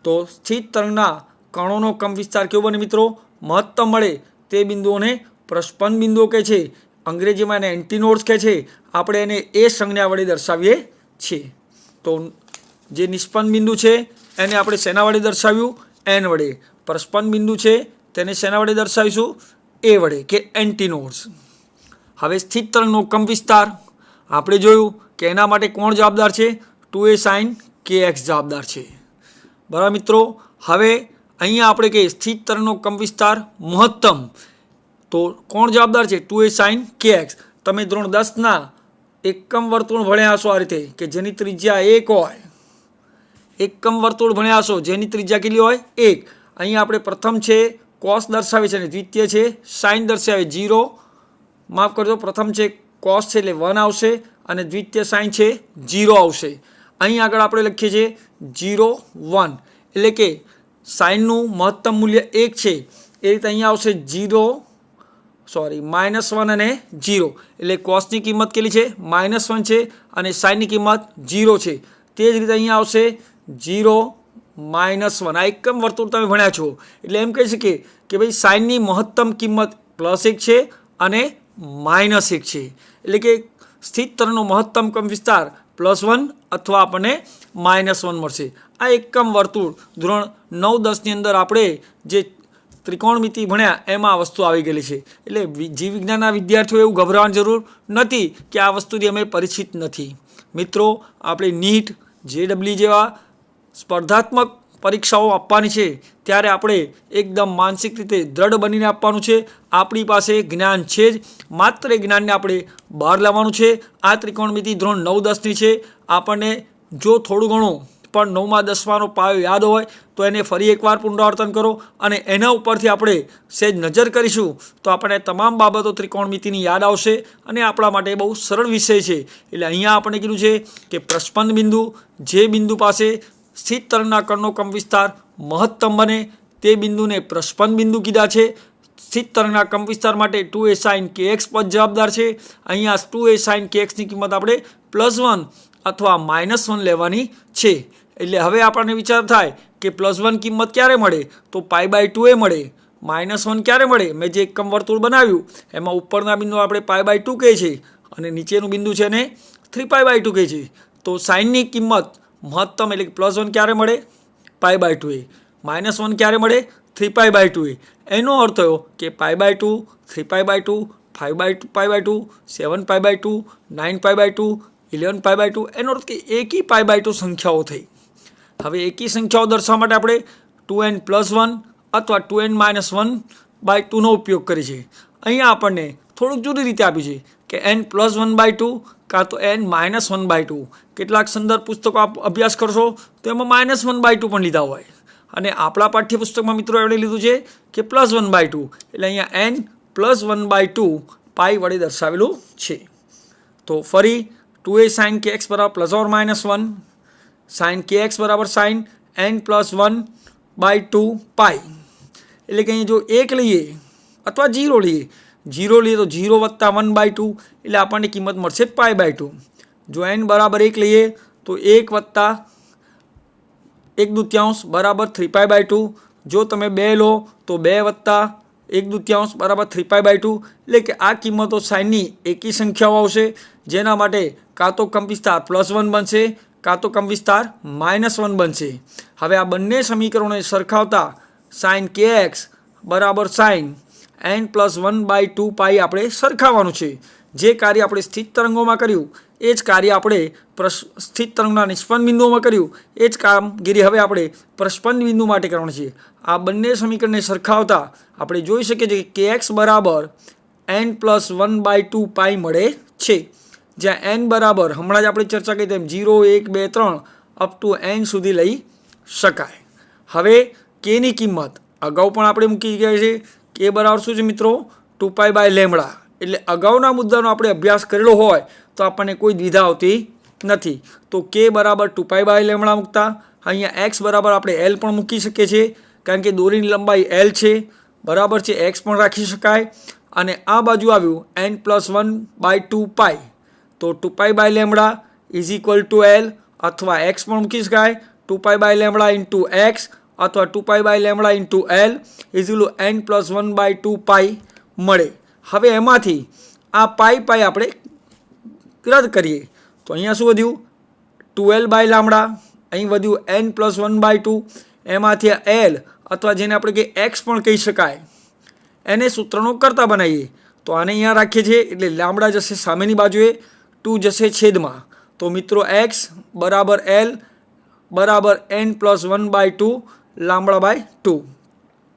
તો સ્થિત તરંગના કણોનો કંપવિસ્તાર કેવો બને મિત્રો? મહત્તમ મળે તે બિંદુઓને પ્રસ્પંદ બિંદુઓ કહે છે. અંગ્રેજીમાં એને એન્ટીનોડ્સ કહે છે. આપણે એને એ સંજ્ઞા વડે દર્શાવીએ છીએ. તો જે નિષ્પન્ન બિંદુ છે એને આપણે શેના વડે દર્શાવ્યું? n વડે. પ્રસ્પંદ બિંદુ છે તેને શેના વડે દર્શાવીશું? a વડે, કે એન્ટીનોડ્સ. હવે સ્થિત તરંગનો કંપવિસ્તાર આપણે જોયું કે એના માટે કોણ જવાબદાર છે? 2a sin kx જવાબદાર છે. બરાબર મિત્રો. હવે અહીંયા આપણે કહીએ સ્થિત તરંગનો કંપવિસ્તાર મહત્તમ, તો કોણ જવાબદાર છે? 2a sin kx. તમે ધોરણ 10ના એકમ વર્તુળ ભણ્યા હશો આ રીતે, કે જેની ત્રિજ્યા 1 હોય. એકમ વર્તુળ ભણ્યા હશો જેની ત્રિજ્યા કેટલી હોય? 1. અહીંયા આપણે પ્રથમ છે કોસ દર્શાવે છે અને દ્વિતીય છે સાઇન દર્શાવે 0. માફ કરજો, પ્રથમ છે કોસ છે એટલે 1 આવશે અને દ્વિતીય સાઇન છે 0 આવશે. અહીં આગળ આપણે લખીએ છીએ 0, 1, એટલે કે સાઇનનું મહત્તમ મૂલ્ય 1 છે. એ રીતે અહીંયા આવશે -1 અને 0, એટલે કોસની કિંમત કેટલી છે? -1 છે અને સાઇનની કિંમત 0 છે. તે જ રીતે અહીંયા આવશે 0, -1. આ એકમ વર્તુળ તમે ભણ્યા છો, એટલે એમ કહી શકીએ કે ભાઈ સાઇનની મહત્તમ કિંમત +1 છે અને -1 છે, એટલે કે સ્થિત તરંગનો મહત્તમ કંપવિસ્તાર +1 અથવા આપણને -1 મળશે. આ એકમ વર્તુળ ધોરણ 9-10ની અંદર આપણે જે ત્રિકોણમિતિ ભણ્યા એમાં આ વસ્તુ આવી ગયેલી છે. એટલે જીવવિજ્ઞાનના વિદ્યાર્થીઓ એવું ગભરાવાની જરૂર નથી કે આ વસ્તુથી અમે પરિચિત નથી. મિત્રો, આપણે નીટ, JEE જેવા સ્પર્ધાત્મક પરીક્ષાઓ આપવાની છે ત્યારે આપણે એકદમ માનસિક રીતે દ્રઢ બનીને આપવાનું છે. આપણી પાસે જ્ઞાન છે જ, માત્ર એ જ્ઞાનને આપણે બહાર લાવવાનું છે. આ ત્રિકોણમિતિ ધોરણ 9-10ની છે. આપણને જો થોડું ઘણું પણ 9મા 10માનો પાયો યાદ હોય તો એને ફરી એકવાર પુનરાવર્તન કરો અને એના ઉપરથી આપણે સહેજ નજર કરીશું તો આપણને તમામ બાબતો ત્રિકોણમિતિની યાદ આવશે અને આપણા માટે બહુ સરળ વિષય છે. એટલે અહીંયા આપણે કીધું છે કે પ્રસ્પંદ બિંદુ, જે બિંદુ પાસે સ્થિત તરંગના કણનો કંપવિસ્તાર મહત્તમ બને તે બિંદુને પ્રસ્પંદ બિંદુ કીધા છે. સ્થિત તરંગના કંપવિસ્તાર માટે 2a sin kx પદ જવાબદાર છે. અહીંયા 2a sin kx ની કિંમત આપણે +1 અથવા -1 લેવાની છે. એટલે હવે આપણને વિચાર થાય કે +1 કિંમત ક્યારે મળે તો π/2 એ મળે. -1 ક્યારે મળે? મેં જે એકમ વર્તુળ બનાવ્યું એમાં ઉપરના બિંદુ આપણે π/2 કહે છે અને નીચેનું બિંદુ છે એને 3π/2 કહે છે. તો સાઇનની કિંમત મહત્તમ એટલે કે +1 ક્યારે મળે? π/2 એ. -1 ક્યારે મળે? 3π/2 એ. એનો અર્થ થયો કે π/2, 3π/2, 5π/2, 7π/2, 9π/2, 11π/2 એનો અર્થ કે એકી π/2 સંખ્યાઓ થઈ. હવે એકી સંખ્યાઓ દર્શાવવા માટે આપણે 2n+1 અથવા 2n-1/2 નો ઉપયોગ કરીએ છીએ. અહીંયા આપણને થોડુંક જુદી રીતે આપ્યું છે કે n+1/2 કાં તો n-1/2. કેટલાક સંદર્ભ પુસ્તકો આપ અભ્યાસ કરશો તો એમાં -1/2 પણ લીધા હોય અને આપણા પાઠ્યપુસ્તકમાં મિત્રો એમણે લીધું છે કે +1/2. એટલે અહીંયા n+1/2 પાઈ વડે દર્શાવેલું છે. તો ફરી 2a sin kx બરાબર +or-1 sin kx બરાબર sin n+1/2 પાઈ. એટલે કે અહીં જો 1 લઈએ અથવા 0 લઈએ, 0 લઈએ તો 0 + 1/2 એટલે આપણને કિંમત મળશે π/2. જો n બરાબર 1 લઈએ તો 1 + 1/2 બરાબર 3π/2. જો તમે 2 લો તો 2 + 1/2 બરાબર 3π/2. એટલે કે આ કિંમતો સાઇનની એકી સંખ્યાઓ આવશે, જેના માટે કાં તો કંપવિસ્તાર +1 બનશે કાં તો કંપવિસ્તાર -1 બનશે. હવે આ બંને સમીકરણોને સરખાવતા sin kx બરાબર sin n+1/2 પાઈ આપણે સરખાવવાનું છે. જે કાર્ય આપણે સ્થિત તરંગોમાં કર્યું એ જ કાર્ય આપણે સ્થિત તરંગના નિષ્પન્ન બિંદુઓમાં કર્યું એ જ કામગીરી હવે આપણે પ્રસ્પંદ બિંદુ માટે કરવાની છે. આ બંને સમીકરણને સરખાવતા આપણે જોઈ શકીએ છીએ કે kx બરાબર n+1/2 પાઈ મળે છે. જ્યાં n બરાબર હમણાં જ આપણે ચર્ચા કરી તેમ 0, 1, 2, 3 અપ ટુ n સુધી લઈ શકાય. હવે k ની કિંમત અગાઉ પણ આપણે મૂકી ગયા છે. k બરાબર શું છે મિત્રો? 2π/λ. એટલે અગાઉના મુદ્દાનો આપણે અભ્યાસ કરેલો હોય તો આપણને કોઈ દ્વિધા આવતી નથી. તો k બરાબર 2π/λ મૂકતા અહીંયા x બરાબર આપણે l પણ મૂકી શકીએ છીએ, કારણ કે દોરીની લંબાઈ l છે, બરાબર છે. x પણ રાખી શકાય અને આ બાજુ આવ્યું n+1/2 પાઈ. તો 2π/λ = l અથવા x પણ મૂકી શકાય. 2π/λ × x અથવા 2π/λ × l = n+1/2 પાઈ મળે. હવે એમાંથી આ પાઈ આપણે રદ કરીએ તો અહીંયા શું વધ્યું? 2l/λ. અહીં વધ્યું n+1/2. એમાંથી l અથવા જેને આપણે કે x પણ કહી શકાય એને સૂત્રનો કરતા બનાવીએ તો આને અહીંયા રાખીએ છીએ એટલે લાંબડા જશે સામેની બાજુએ, 2 જશે છેદમાં. તો મિત્રો x બરાબર l બરાબર n+1/2 λ/2.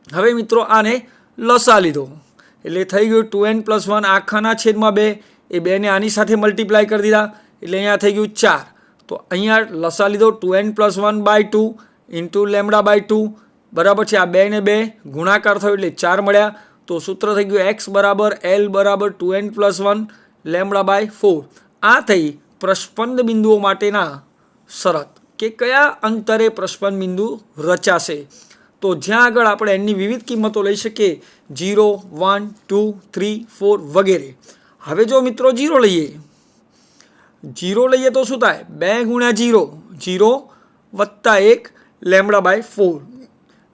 હવે મિત્રો આને લસા લીધો એટલે થઈ ગયું 2n+1 આખાના છેદમાં 2. એ 2ને આની સાથે મલ્ટીપ્લાય કરી દીધા એટલે અહીંયા થઈ ગયું 4. તો અહીંયા લસા લીધો 2n+1/2 × λ/2 બરાબર છે. આ 2 ને 2 ગુણાકાર થયો એટલે 4 મળ્યા. તો સૂત્ર થઈ ગયું x બરાબર l બરાબર 2n+1 λ/4. આ થઈ પ્રસ્પંદ બિંદુઓ માટેના શરત કે કયા અંતરે પ્રસ્પંદ બિંદુ રચાશે. તો જ્યાં આગળ આપણે એની વિવિધ કિંમતો લઈ શકીએ 0, 1, 2, 3, 4 વગેરે. હવે જો મિત્રો 0 લઈએ, 0 લઈએ તો શું થાય? 2 × 0, 0 + 1 λ/4.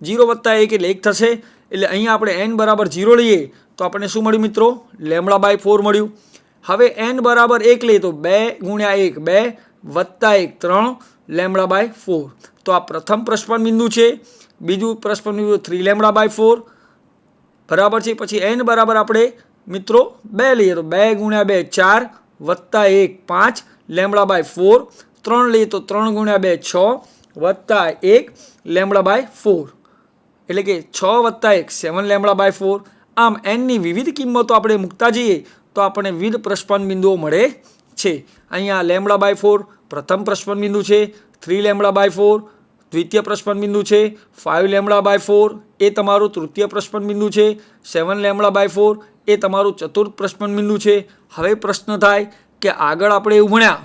0 + 1 એટલે 1 થશે. એટલે અહીંયા આપણે n બરાબર 0 લઈએ તો આપણને શું મળ્યું મિત્રો? λ/4 મળ્યું. હવે n બરાબર 1 લઈએ તો 2 × 1 2 + 1 3 λ/4. તો આ પ્રથમ પ્રસ્પંદ બિંદુ છે. બીજું પ્રસ્પંદ બિંદુ 3 λ/4 બરાબર છે. પછી n બરાબર આપણે મિત્રો 2 લઈએ તો 2 × 2 4 + 1 5 λ/4. 3 લઈએ તો 3 × 2 6 + 1 λ/4. એટલે કે 6 + 1 7 λ/4. આમ nની વિવિધ કિંમતો આપણે મૂકતા જઈએ તો આપણને વિવિધ પ્રસ્પંદ બિંદુઓ મળે છે. અહીંયા λ/4 પ્રથમ પ્રસ્પંદ બિંદુ છે, 3 λ/4 દ્વિતીય પ્રસ્પંદ બિંદુ છે, 5 λ/4 એ તમારું તૃતીય પ્રસ્પંદ બિંદુ છે, 7 λ/4 એ તમારું ચતુર્થ પ્રસ્પંદ બિંદુ છે. હવે પ્રશ્ન થાય કે આગળ આપણે એવું ભણ્યા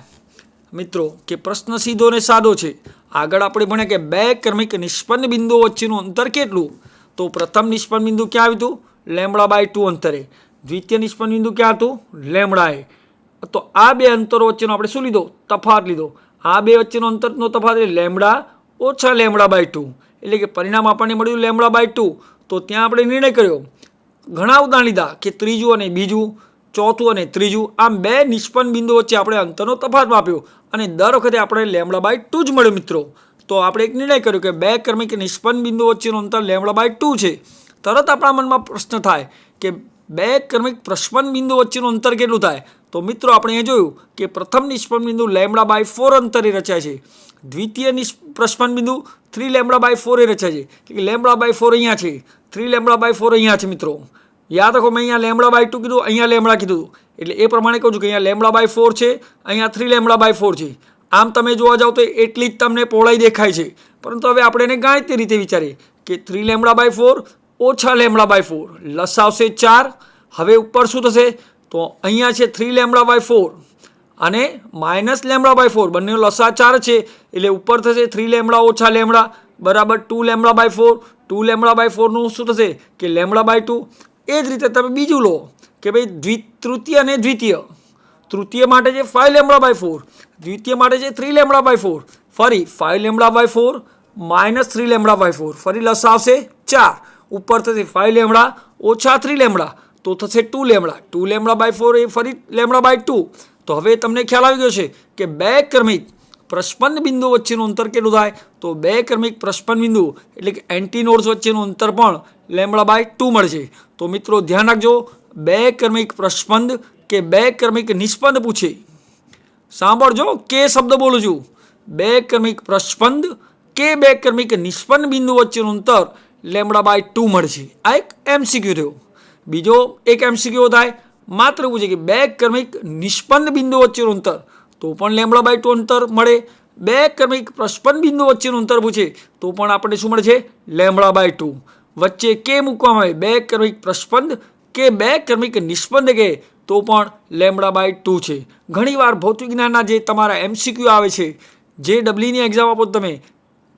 મિત્રો કે પ્રશ્ન સીધો ને સાદો છે. આગળ આપણે ભણ્યા કે બે ક્રમિક નિષ્પન્ન બિંદુઓ વચ્ચેનું અંતર કેટલું. તો પ્રથમ નિષ્પન્ન બિંદુ ક્યાં આવ્યું હતું? λ/2 અંતરે. દ્વિતીય નિષ્પન્ન બિંદુ ક્યાં હતું? λ/a. તો આ બે અંતરો વચ્ચેનો આપણે શું લીધો? તફાવત લીધો. આ બે વચ્ચેનો અંતરનો તફાવત એટલે λ ઓછા λ/2 એટલે કે પરિણામ આપણને મળ્યું λ/2. તો ત્યાં આપણે નિર્ણય કર્યો, ઘણા ઉદાહરણ લીધા કે ત્રીજું અને બીજું, ચોથું અને ત્રીજું, આમ બે નિષ્પન્ન બિંદુ વચ્ચે આપણે અંતરનો તફાવત માપ્યો અને દર વખતે આપણે λ/2 જ મળ્યો મિત્રો. તો આપણે એક નિર્ણય કર્યો કે બે ક્રમિક નિષ્પન્ન બિંદુ વચ્ચેનું અંતર λ/2 છે. તરત આપણા મનમાં પ્રશ્ન થાય કે બે ક્રમિક પ્રસ્પંદ બિંદુ વચ્ચેનું અંતર કેટલું થાય. તો મિત્રો આપણે એ જોયું કે પ્રથમ નિષ્પન્ન બિંદુ λ/4 અંતરે રચાય છે, દ્વિતીય પ્રસ્પંદ બિંદુ 3 λ/4 એ રચાય છે. એટલે λ/4 અહીંયા છે, 3 λ/4 અહીંયા છે મિત્રો. યાદ રાખો, મેં અહીંયા λ/2 કીધું, અહીંયા λ કીધું, એટલે એ પ્રમાણે કહું છું કે અહીંયા λ/4 છે, અહીંયા 3 λ/4 છે. આમ તમે જોવા જાઓ તો એટલી જ તમને પહોળાઈ દેખાય છે, પરંતુ હવે આપણે એને ગાણિતિક રીતે વિચારીએ કે 3 λ/4 ઓછા λ/4 લસાવશે 4. હવે ઉપર શું થશે? તો અહીંયા છે 3 λ/4 અને માઇનસ λ/4, બંનેનો લસા 4 છે, એટલે ઉપર થશે 3 λ ઓછા λ બરાબર 2 λ/4. 2 λ/4 નું શું થશે કે λ/2. એ જ રીતે તમે બીજું લો કે ભાઈ તૃતીય અને દ્વિતીય. તૃતીય માટે છે 5 λ/4, દ્વિતીય માટે છે 3 λ/4. ફરી 5 λ/4 માઇનસ 3 λ/4, ફરી લસાવશે 4. ઉપર થશે 5 λ ઓછા 3 λ, તો થશે 2 λ. 2 λ/4 એ ફરી λ/2. તો હવે તમને ખ્યાલ આવી ગયો છે કે બે ક્રમિક પ્રસ્પંદ બિંદુ વચ્ચેનું અંતર કેટલું થાય. તો બે ક્રમિક પ્રસ્પંદ બિંદુ એટલે કે એન્ટીનોડ્સ વચ્ચેનું અંતર પણ λ/2 મળશે. તો મિત્રો ધ્યાન રાખજો, બે ક્રમિક પ્રસ્પંદ કે બે ક્રમિક નિષ્પન્દ પૂછે, સાંભળજો કે શબ્દ બોલું છું, બે ક્રમિક પ્રસ્પંદ કે બે ક્રમિક નિષ્પન્ન બિંદુ વચ્ચેનું અંતર λ/2 મળશે. આ એક એમસીક્યુ થયો. બીજો એક એમસીક્યુ થાય, માત્ર પૂછે કે બે ક્રમિક નિષ્પન્ન બિંદુ વચ્ચેનું અંતર, તો પણ λ/2 અંતર મળે. બે ક્રમિક પ્રસ્પંદ બિંદુ વચ્ચેનું અંતર પૂછે તો પણ આપણને શું મળે છે? λ/2. વચ્ચે કે મૂકવામાં આવે, બે ક્રમિક પ્રસ્પંદ કે બે ક્રમિક નિષ્પન્દ કે તો પણ λ/2 છે. ઘણીવાર ભૌતિક જ્ઞાનના જે તમારા એમસીક્યુ આવે છે, જે ડબલીની એક્ઝામ આપો તમે,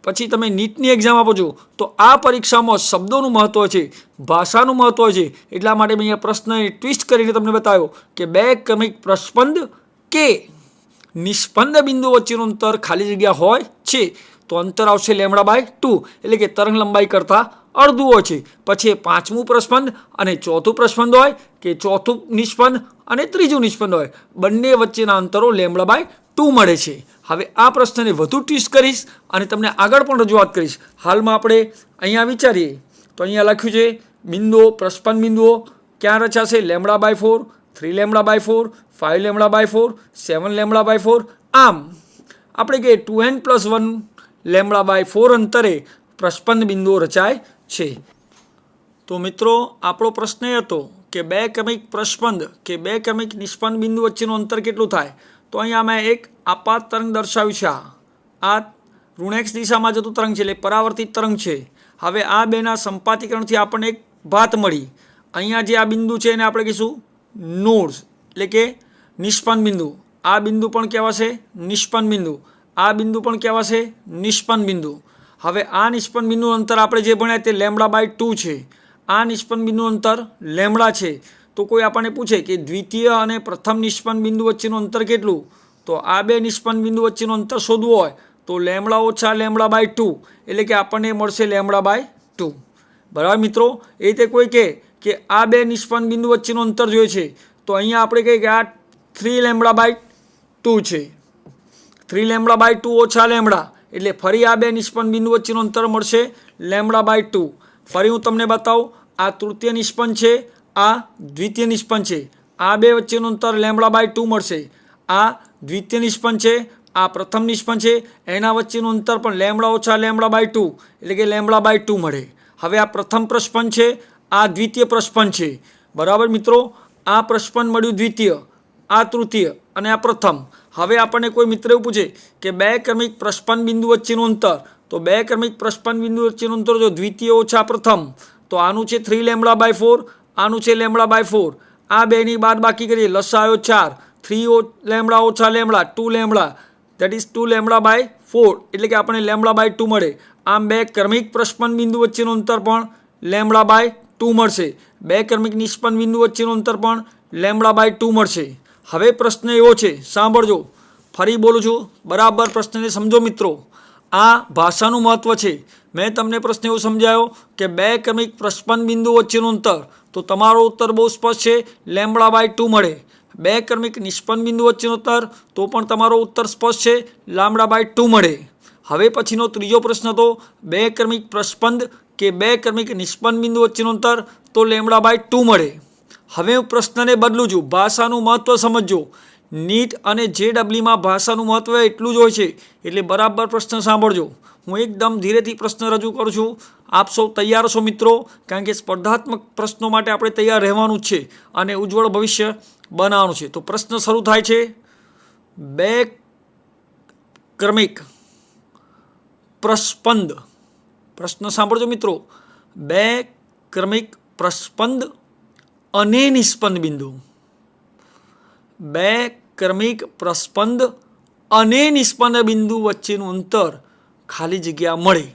પછી તમે નીટની એક્ઝામ આપો છો, તો આ પરીક્ષામાં શબ્દોનું મહત્ત્વ છે, ભાષાનું મહત્ત્વ છે. એટલા માટે મેં અહીંયા પ્રશ્ન ટ્વિસ્ટ કરીને તમને બતાવ્યો કે બે ક્રમિક પ્રસ્પંદ કે નિષ્પન્ન બિંદુ વચ્ચેનું અંતર ખાલી જગ્યા હોય છે તો અંતર આવશે λ/2, એટલે કે તરંગ લંબાઈ કરતાં અડધું હોય છે. પછી પાંચમું પ્રસ્પંદ અને ચોથું પ્રસ્પંદ હોય કે ચોથું નિષ્પન્દ અને ત્રીજું નિષ્પન્દ હોય, બંને વચ્ચેના અંતરો λ/2 મળે છે. હવે આ પ્રશ્નને વધુ ટ્વિસ્ટ કરીશ અને તમને આગળ પણ રજૂઆત કરીશ. હાલમાં આપણે અહીંયા વિચારીએ તો અહીંયા લખ્યું છે બિંદુઓ, પ્રસ્પંદ બિંદુઓ ક્યાં રચાશે? λ/4, 3 λ/4, 5 λ/4, 7 λ/4. આમ આપણે કહીએ 2n+1 λ/4 અંતરે પ્રસ્પંદ બિંદુઓ રચાય છે. તો મિત્રો આપણો પ્રશ્ન એ હતો કે બે ક્રમિક પ્રસ્પંદ કે બે ક્રમિક નિષ્પન્ન બિંદુ વચ્ચેનું અંતર કેટલું થાય. તો અહીંયા મેં એક આપાત તરંગ દર્શાવ્યું છે. આ ઋણેક્ષ દિશામાં જતું તરંગ છે, એટલે પરાવર્તિત તરંગ છે. હવે આ બેના સંપાતીકરણથી આપણને એક ભાત મળી. અહીંયા જે આ બિંદુ છે એને આપણે કહીશું નોડ્સ, એટલે કે નિષ્પન્ન બિંદુ. આ બિંદુ પણ કહેવાશે નિષ્પન્ન બિંદુ, આ બિંદુ પણ કહેવાશે નિષ્પન્ન બિંદુ. હવે આ નિષ્પન્ન બિંદુનું અંતર આપણે જે ભણ્યા તે λ/2 છે. આ નિષ્પન્ન બિંદુનું અંતર λ છે. તો કોઈ આપણને પૂછે કે દ્વિતીય અને પ્રથમ નિષ્પન્ન બિંદુ વચ્ચેનું અંતર કેટલું, તો આ બે નિષ્પન્ન બિંદુ વચ્ચેનું અંતર શોધવું હોય તો λ ઓછા λ/2, એટલે કે આપણને મળશે λ/2. બરાબર મિત્રો. એ રીતે કોઈ કહે કે આ બે નિષ્પન્ન બિંદુ વચ્ચેનું અંતર જોઈએ છે, તો અહીંયા આપણે કહીએ કે આ 3 λ/2 છે. 3 λ/2 ઓછા λ, એટલે ફરી આ બે નિષ્પન્ન બિંદુ વચ્ચેનું અંતર મળશે λ/2. ફરી હું તમને બતાવું, આ તૃતીય નિષ્પન્ન છે, આ દ્વિતીય નિષ્પન્ન છે. આ બે વચ્ચેનું અંતર λ/2 મળશે. આ દ્વિતીય નિષ્પન્ન છે, આ પ્રથમ નિષ્પન્ન છે, એના વચ્ચેનું અંતર પણ λ ઓછા λ/2, એટલે કે λ/2 મળે. હવે આ પ્રથમ પ્રસ્પંદ છે, આ દ્વિતીય પ્રસ્પંદ છે. બરાબર મિત્રો. આ પ્રસ્પંદ મળ્યું દ્વિતીય, આ તૃતીય અને આ પ્રથમ. હવે આપણને કોઈ મિત્ર એવું પૂછે કે બે ક્રમિક પ્રસ્પંદ બિંદુ વચ્ચેનું અંતર, તો બે ક્રમિક પ્રસ્પંદ બિંદુ વચ્ચેનું અંતર જો દ્વિતીય ઓછા પ્રથમ, તો આનું છે 3λ/4, આનું છે λ/4. આ બેની બાદબાકી કરીએ, લસા આવ્યો 4, 3λ ઓછા λ 2λ, દેટ ઇઝ 2λ/4, એટલે કે આપણે λ/2 મળે. આમ બે ક્રમિક પ્રસ્પંદ બિંદુ વચ્ચેનું અંતર પણ λ/2 મળશે. બે ક્રમિક નિસ્પંદ બિંદુ વચ્ચેનું અંતર પણ λ/2 મળશે. હવે પ્રશ્ન એવો છે, સાંભળજો, ફરી બોલું છું, બરાબર પ્રશ્નને સમજો મિત્રો. આ ભાષાનું મહત્વ છે. મેં તમને પ્રશ્ન એવો સમજાયો કે બે ક્રમિક પ્રસ્પંદ બિંદુ વચ્ચેનું અંતર, તો તમારો ઉત્તર બહુ સ્પષ્ટ છે, λ/2 મળે. બે ક્રમિક નિસ્પંદ બિંદુ વચ્ચેનો અંતર, તો પણ તમારો ઉત્તર સ્પષ્ટ છે, λ/2 મળે. હવે પછીનો ત્રીજો પ્રશ્ન હતો બે ક્રમિક પ્રસ્પંદ કે બે ક્રમિક નિસ્પંદ બિંદુ વચ્ચેનું અંતર, તો λ/2 મળે. હવે હું પ્રશ્નને બદલું છું, ભાષાનું મહત્વ સમજજો. નીટ અને JEEમાં ભાષાનું મહત્વ એટલું જ હોય છે, એટલે બરાબર પ્રશ્ન સાંભળજો. હું એકદમ ધીરેથી પ્રશ્ન રજૂ કરું છું. આપ સૌ તૈયાર છો મિત્રો? કારણ કે સ્પર્ધાત્મક પ્રશ્નો માટે આપણે તૈયાર રહેવાનું જ છે અને ઉજ્જવળ ભવિષ્ય બનાવવાનું છે. તો પ્રશ્ન શરૂ થાય છે, બે ક્રમિક પ્રસ્પંદ, પ્રશ્ન સાંભળજો મિત્રો, બે ક્રમિક પ્રસ્પંદ અને નિસ્પંદ બિંદુ, બે ક્રમિક પ્રસ્પંદ અને નિસ્પંદ બિંદુ વચ્ચેનું અંતર ખાલી જગ્યા મળે.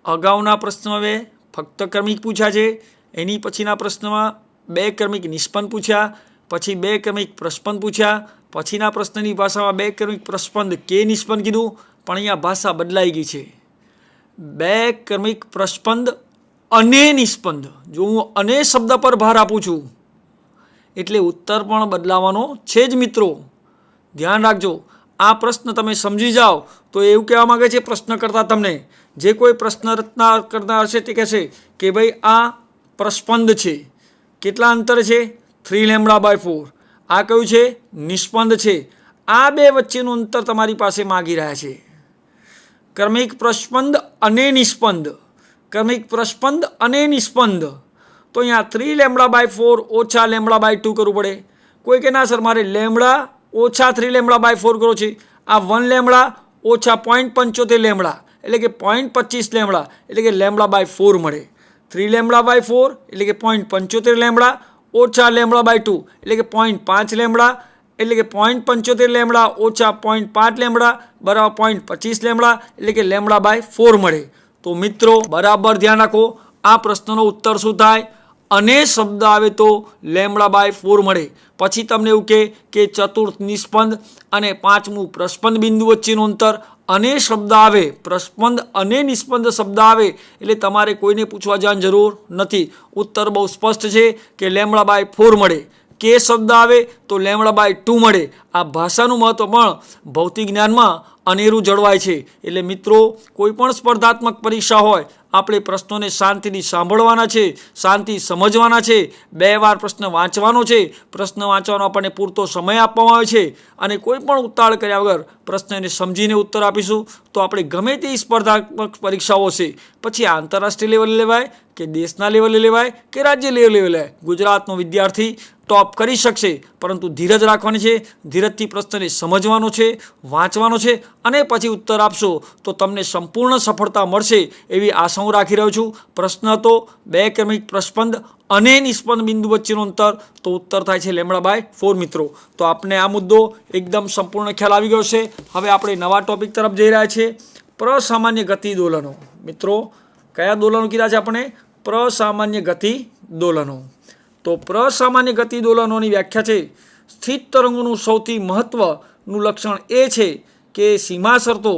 અગાઉના પ્રશ્ન હવે ફક્ત ક્રમિક પૂછ્યા છે, એની પછીના પ્રશ્નમાં બે ક્રમિક નિસ્પંદ પૂછ્યા, પછી બે ક્રમિક પ્રસ્પંદ પૂછ્યા, પછીના પ્રશ્નની ભાષામાં બે ક્રમિક પ્રસ્પંદ કે નિસ્પંદ કીધું, પણ અહીંયા ભાષા બદલાઈ ગઈ છે. બે ક્રમિક પ્રસ્પંદ અને નિસ્પંદ. જો હું અને શબ્દ પર ભાર આપું છું એટલે ઉત્તર પણ બદલાવાનો છે જ મિત્રો, ધ્યાન રાખજો. આ પ્રશ્ન તમે સમજી જાઓ તો એવું કહેવા માંગે છે પ્રશ્ન કરતા તમને, જે કોઈ પ્રશ્ન રચના કરનાર હશે તે કહેશે કે ભાઈ આ પ્રસ્પંદ છે, કેટલા અંતર છે, 3λ/4. આ કયું છે, નિસ્પંદ છે. આ બે વચ્ચેનું અંતર તમારી પાસે માગી રહ્યા છે. ક્રમિક પ્રસ્પંદ અને નિસ્પંદ, ક્રમિક પ્રસ્પંદ અને નિસ્પંદ, તો અહીંયા 3λ/4 ઓછા λ/2 કરવું પડે. કોઈ કે ના સર મારે લેમડા ઓછા 3λ/4 કરો છે, આ 1λ ઓછા 0.75λ, એટલે કે 0.25λ, એટલે કે λ/4 મળે. 3λ/4 એટલે કે 0.75λ ઓછા λ/2 એટલે કે 0.5λ, એટલે કે 0.75λ ઓછા 0.5λ બરાબર 0.25λ, એટલે કે λ/4 મળે. તો મિત્રો બરાબર ધ્યાન રાખો, આ પ્રશ્નનો ઉત્તર શું થાય, અને શબ્દ આવે તો λ/4 મળે. પછી તમને એવું કે ચતુર્થ નિસ્પંદ અને પાંચમું પ્રસ્પંદ બિંદુ વચ્ચેનું અંતર, અને શબ્દ આવે, પ્રસ્પંદ અને નિસ્પંદ શબ્દ આવે એટલે તમારે કોઈને પૂછવા જવાની જરૂર નથી. ઉત્તર બહુ સ્પષ્ટ છે કે λ/4 મળે. કે શબ્દ આવે તો λ/2 મળે. આ ભાષાનું મહત્વ પણ ભૌતિક જ્ઞાનમાં અનેરું જળવાય છે. એટલે મિત્રો કોઈ પણ સ્પર્ધાત્મક પરીક્ષા હોય, આપણે પ્રશ્નોને શાંતિથી સાંભળવાના છે, શાંતિ સમજવાના છે, 2 વાર પ્રશ્ન વાંચવાનો છે. પ્રશ્ન વાંચવાનો આપણને પૂરતો સમય આપવામાં આવે છે અને કોઈ પણ ઉતાવળ કર્યા વગર પ્રશ્નને સમજીને ઉત્તર આપીશું તો આપણે ગમે તે સ્પર્ધાત્મક પરીક્ષાઓ છે, પછી આંતરરાષ્ટ્રીય લેવલે લેવાય કે દેશના લેવલે લેવાય કે રાજ્ય લેવલે લેવાય, ગુજરાતનો વિદ્યાર્થી ટોપ કરી શકશે. પરંતુ ધીરજ રાખવાની છે, ધીરજથી પ્રશ્નને સમજવાનો છે, વાંચવાનો છે અને પછી ઉત્તર આપશો તો તમને સંપૂર્ણ સફળતા મળશે એવી આશા હું રાખી રહ્યો છું. પ્રશ્ન હતો બે ક્રમિક પ્રસ્પંદ અને નિસ્પંદ બિંદુ વચ્ચેનું અંતર, તો ઉત્તર થાય છે λ/4 મિત્રો. તો આપને આ મુદ્દો એકદમ સંપૂર્ણ ખ્યાલ આવી ગયો છે. હવે આપણે નવા ટોપિક તરફ જઈ રહ્યા છીએ, પ્રસામાન્ય ગતિ દોલનો. મિત્રો કયા દોલનો કીધા છે આપણે, પ્રસામાન્ય ગતિ દોલનો. તો પ્રસામાન્ય ગતિ દોલનોની વ્યાખ્યા છે, સ્થિત તરંગોનું સૌથી મહત્વનું લક્ષણ એ છે કે સીમા શરતો,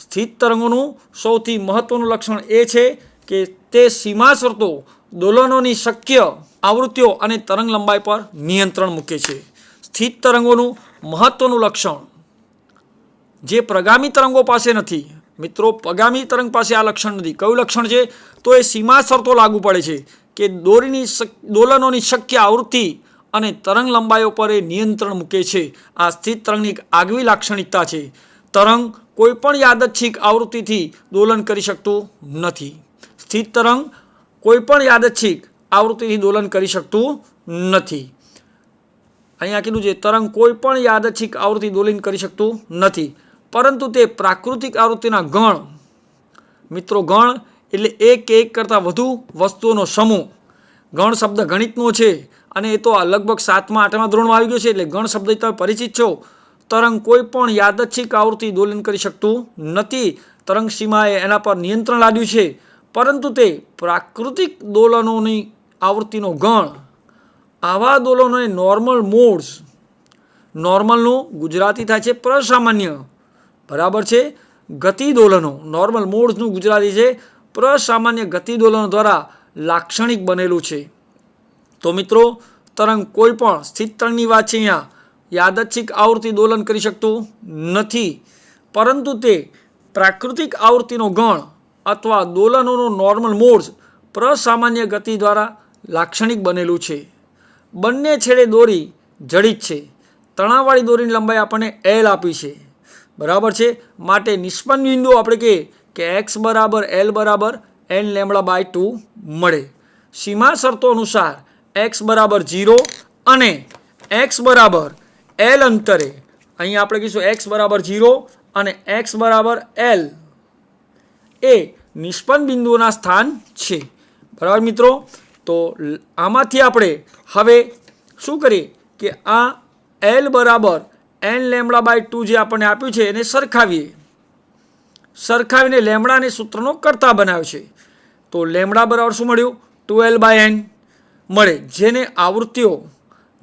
સ્થિત તરંગોનું સૌથી મહત્વનું લક્ષણ એ છે કે તે સીમા શરતો દોલનોની શક્ય આવૃત્તિઓ અને તરંગ લંબાઈ પર નિયંત્રણ મૂકે છે. સ્થિત તરંગોનું મહત્વનું લક્ષણ જે પ્રગામી તરંગો પાસે નથી. મિત્રો પ્રગામી તરંગ પાસે આ લક્ષણ નથી. કયું લક્ષણ છે, તો એ સીમા શરતો લાગુ પડે છે કે દોલનોની શક્ય આવૃત્તિ અને તરંગ લંબાઈઓ પર એ નિયંત્રણ મૂકે છે. આ સ્થિત તરંગની એક આગવી લાક્ષણિકતા છે. તરંગ કોઈ પણ યાદચ્છિક આવૃત્તિથી દોલન કરી શકતું નથી. સ્થિત તરંગ કોઈ પણ યાદચ્છિક આવૃત્તિથી દોલન કરી શકતું નથી. અહીંયા કીધું છે તરંગ કોઈ પણ યાદચ્છિક આવૃત્તિ દોલન કરી શકતું નથી, પરંતુ તે પ્રાકૃતિક આવૃત્તિના ગણ, મિત્રો ગણ એટલે એક કે એક કરતાં વધુ વસ્તુઓનો સમૂહ. ગણ શબ્દ ગણિતનો છે અને એ તો લગભગ 7મા 8મા ધોરણમાં આવી ગયો છે, એટલે ગણ શબ્દ તમે પરિચિત છો. તરંગ કોઈ પણ યાદચ્છિક આવૃત્તિ દોલન કરી શકતું નથી. તરંગ સીમાએ એના પર નિયંત્રણ લાદ્યું છે, પરંતુ તે પ્રાકૃતિક દોલનોની આવૃત્તિનો ગણ. આવા દોલનોને નોર્મલ મોડ્સ, નોર્મલનું ગુજરાતી થાય છે પ્રસામાન્ય, બરાબર છે, ગતિ દોલનો. નોર્મલ મોડ્સનું ગુજરાતી છે પ્રસામાન્ય ગતિ દોલનો દ્વારા લાક્ષણિક બનેલું છે. તો મિત્રો તરંગ કોઈ પણ સ્થિત તરંગની વાત છે, અહીંયા યાદચ્છિક આવૃત્તિ દોલન કરી શકતું નથી, પરંતુ તે પ્રાકૃતિક આવૃત્તિનો ગણ અથવા દોલનોનો નોર્મલ મોડ્સ પ્રસામાન્ય ગતિ દ્વારા લાક્ષણિક બનેલું છે. બંને છેડે દોરી જડિત છે. તણાવવાળી દોરીની લંબાઈ આપણને L આપી છે, બરાબર છે. માટે નિષ્પન્ન બિંદુ આપણે કહીએ કે x બરાબર L બરાબર n લેમ્બડા બાય 2 મળે. સીમા શરતો અનુસાર x બરાબર 0 અને x બરાબર L અંતરે, અહીંયા આપણે કહીશું x બરાબર 0 અને x બરાબર L એ નિષ્પન્ન બિંદુઓના સ્થાન છે, બરાબર મિત્રો. તો આમાંથી આપણે હવે શું કરીએ કે આ L બરાબર n લેમ્બડા બાય 2 જે આપણને આપ્યું છે એને સરખાવીને લેમ્બડાને સૂત્રનો કર્તા બનાવ્યો છે. તો લેમ્બડા બરાબર શું મળ્યું? 2L/n મળે,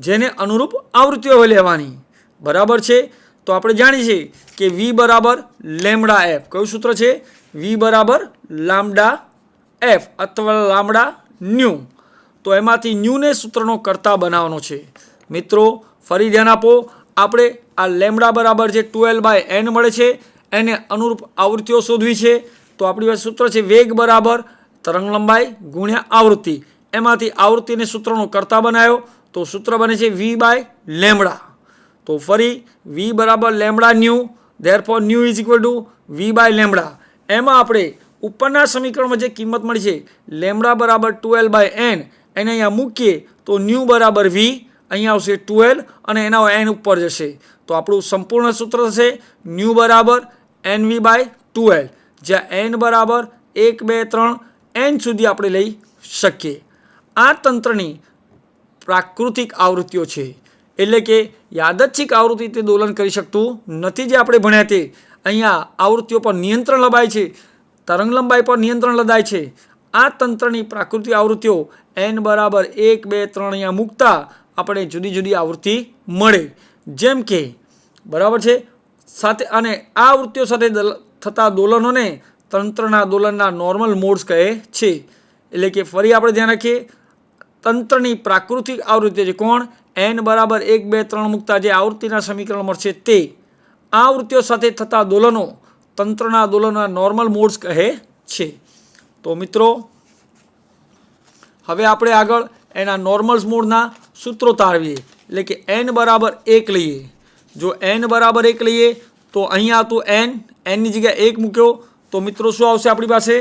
જેને અનુરૂપ આવૃત્તિઓ લેવાની, બરાબર છે. તો આપણે જાણીએ છીએ કે V બરાબર લેમ્બડા f. કયું સૂત્ર છે? V બરાબર લામ્બડા f અથવા લામ્બડા ન્યુ. તો એમાંથી ન્યુને સૂત્રનો કર્તા બનાવવાનો છે. મિત્રો ફરી ધ્યાન આપો, આપણે આ લેમ્બડા બરાબર જે 2L/n મળે છે એને અનુરૂપ આવૃત્તિઓ શોધવી છે. તો આપણી પાસે સૂત્ર છે વેગ બરાબર તરંગ લંબાઈ ગુણ્યા આવૃત્તિ. એમાંથી આવૃત્તિને સૂત્રનો કર્તા બનાવ્યો, તો સૂત્ર બને છે V/લેમ્બડા. તો ફરી V બરાબર lambda nu, therefore nu is equal to V/લેમ્બડા. એમાં આપણે ઉપરના સમીકરણમાં જે કિંમત મળી છે લેમ્બડા બરાબર 2L/n એને અહીંયા મૂકીએ તો ન્યુ બરાબર V, અહીંયા આવશે 2L અને એના n ઉપર જશે. તો આપણું સંપૂર્ણ સૂત્ર થશે ન્યુ બરાબર NV/2L, જ્યાં n બરાબર 1 2 3 n સુધી આપણે લઈ શકીએ. આ તંત્રની પ્રાકૃતિક આવૃત્તિઓ છે, એટલે કે યાદચ્છિક આવૃત્તિ તે દોલન કરી શકતું નથી. જે આપણે ભણ્યા તે અહીંયા આવૃત્તિઓ પર નિયંત્રણ લંબાય છે, તરંગ લંબાઈ પર નિયંત્રણ લદાય છે. આ તંત્રની પ્રાકૃતિક આવૃત્તિઓ n બરાબર 1 2 3 અહીંયા મૂકતા આપણે જુદી જુદી આવૃત્તિ મળે, જેમ કે બરાબર છે સાથે. અને આ આવૃત્તિઓ સાથે થતા દોલનોને તંત્રના દોલનના નોર્મલ મોડ્સ કહે છે. એટલે કે ફરી આપણે ધ્યાન રાખીએ, તંત્રની પ્રાકૃતિક આવૃત્તિ છે કોણ? n બરાબર 1 2 3 મૂકતા જે આવૃત્તિના સમીકરણ મળશે તે. આ આવૃત્તિઓ સાથે થતા દોલનો તંત્રના દોલનના નોર્મલ મોડ્સ કહે છે. તો મિત્રો હવે આપણે આગળ એના નોર્મલ્સ મોડના સૂત્રો તારવીએ. એટલે કે n બરાબર 1 લઈએ. જો n બરાબર 1 લઈએ તો અહીંયા હતું n ની જગ્યાએ 1 મૂક્યો તો મિત્રો શું આવશે આપણી પાસે?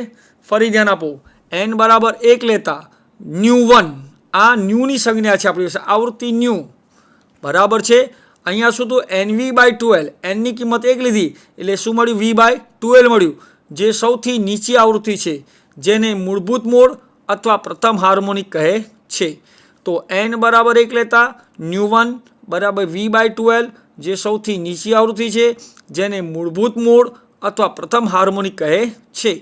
ફરી ધ્યાન આપો, n બરાબર 1 લેતા ન્યુ 1, આ ન્યુની સંજ્ઞા છે આપણી પાસે, આવૃત્તિ ન્યુ, બરાબર છે. અહીંયા શું હતું? NV/2L, n ની કિંમત 1 લીધી એટલે શું મળ્યું? V/2L મળ્યું, જે સૌથી નીચી આવૃત્તિ છે, જેને મૂળભૂત મોડ અથવા પ્રથમ હાર્મોનિક કહે છે. તો n બરાબર 1 લેતા ન્યુ 1 બરાબર V/2L, જે સૌથી નીચી આવૃત્તિ છે, જેને મૂળભૂત મોડ અથવા પ્રથમ હાર્મોનિક કહે છે.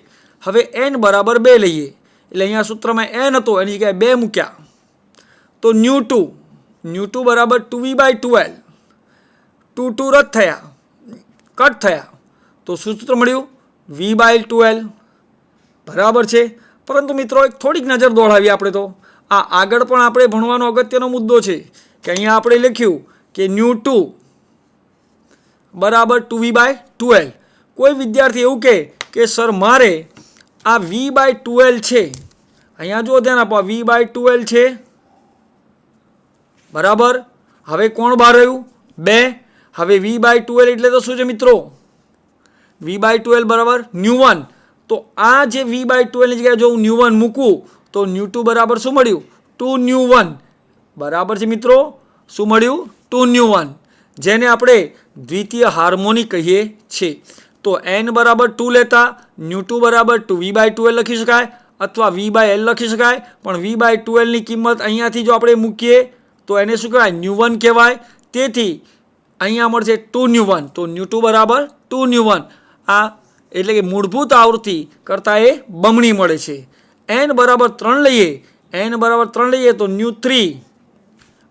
હવે n બરાબર 2 લઈએ, એટલે અહીંયા સૂત્રમાં n હતો એની જગ્યાએ 2 મૂક્યા તો ન્યુ 2 બરાબર 2V/2L. 2 રદ થયા, કટ થયા, તો સૂત્ર મળ્યું V/2L, બરાબર છે. પરંતુ મિત્રો એક થોડીક નજર દોડાવીએ આપણે. તો આ આગળ પણ આપણે ભણવાનો અગત્યનો મુદ્દો છે કે અહીંયા આપણે લખ્યું કે ન્યુ 2 બરાબર 2V/2L. કોઈ વિદ્યાર્થી એવું કે સર મારે આ V/2L છે, અહીંયા જો ધ્યાન આપો, V/2L છે, બરાબર. હવે કોણ બહાર રહ્યું? 2. હવે V/2L એટલે તો શું છે મિત્રો? V/2L બરાબર ન્યુ 1. તો આ જે V/2L ની જગ્યાએ જો હું ન્યુ 1 મૂકું તો ન્યુ 2 બરાબર શું મળ્યું? 2 ન્યુ 1, બરાબર છે મિત્રો. શું મળ્યું? 2 જેને આપણે દ્વિતીય હાર્મોનિક કહીએ છીએ. તો n બરાબર 2 લેતા ન્યુ2 બરાબર 2v/2l લખી શકાય અથવા v/l લખી શકાય. પણ v/2l ની કિંમત અહીંયાથી જો આપણે મૂકીએ તો એને શું કહેવાય? ન્યુ1 કહેવાય. તેથી અહીંયા મળશે 2 તો ન્યુ2 બરાબર 2 આ એટલે કે મૂળભૂત આવૃત્તિ કરતાં એ બમણી મળે છે. n બરાબર 3 લઈએ તો ન્યુ3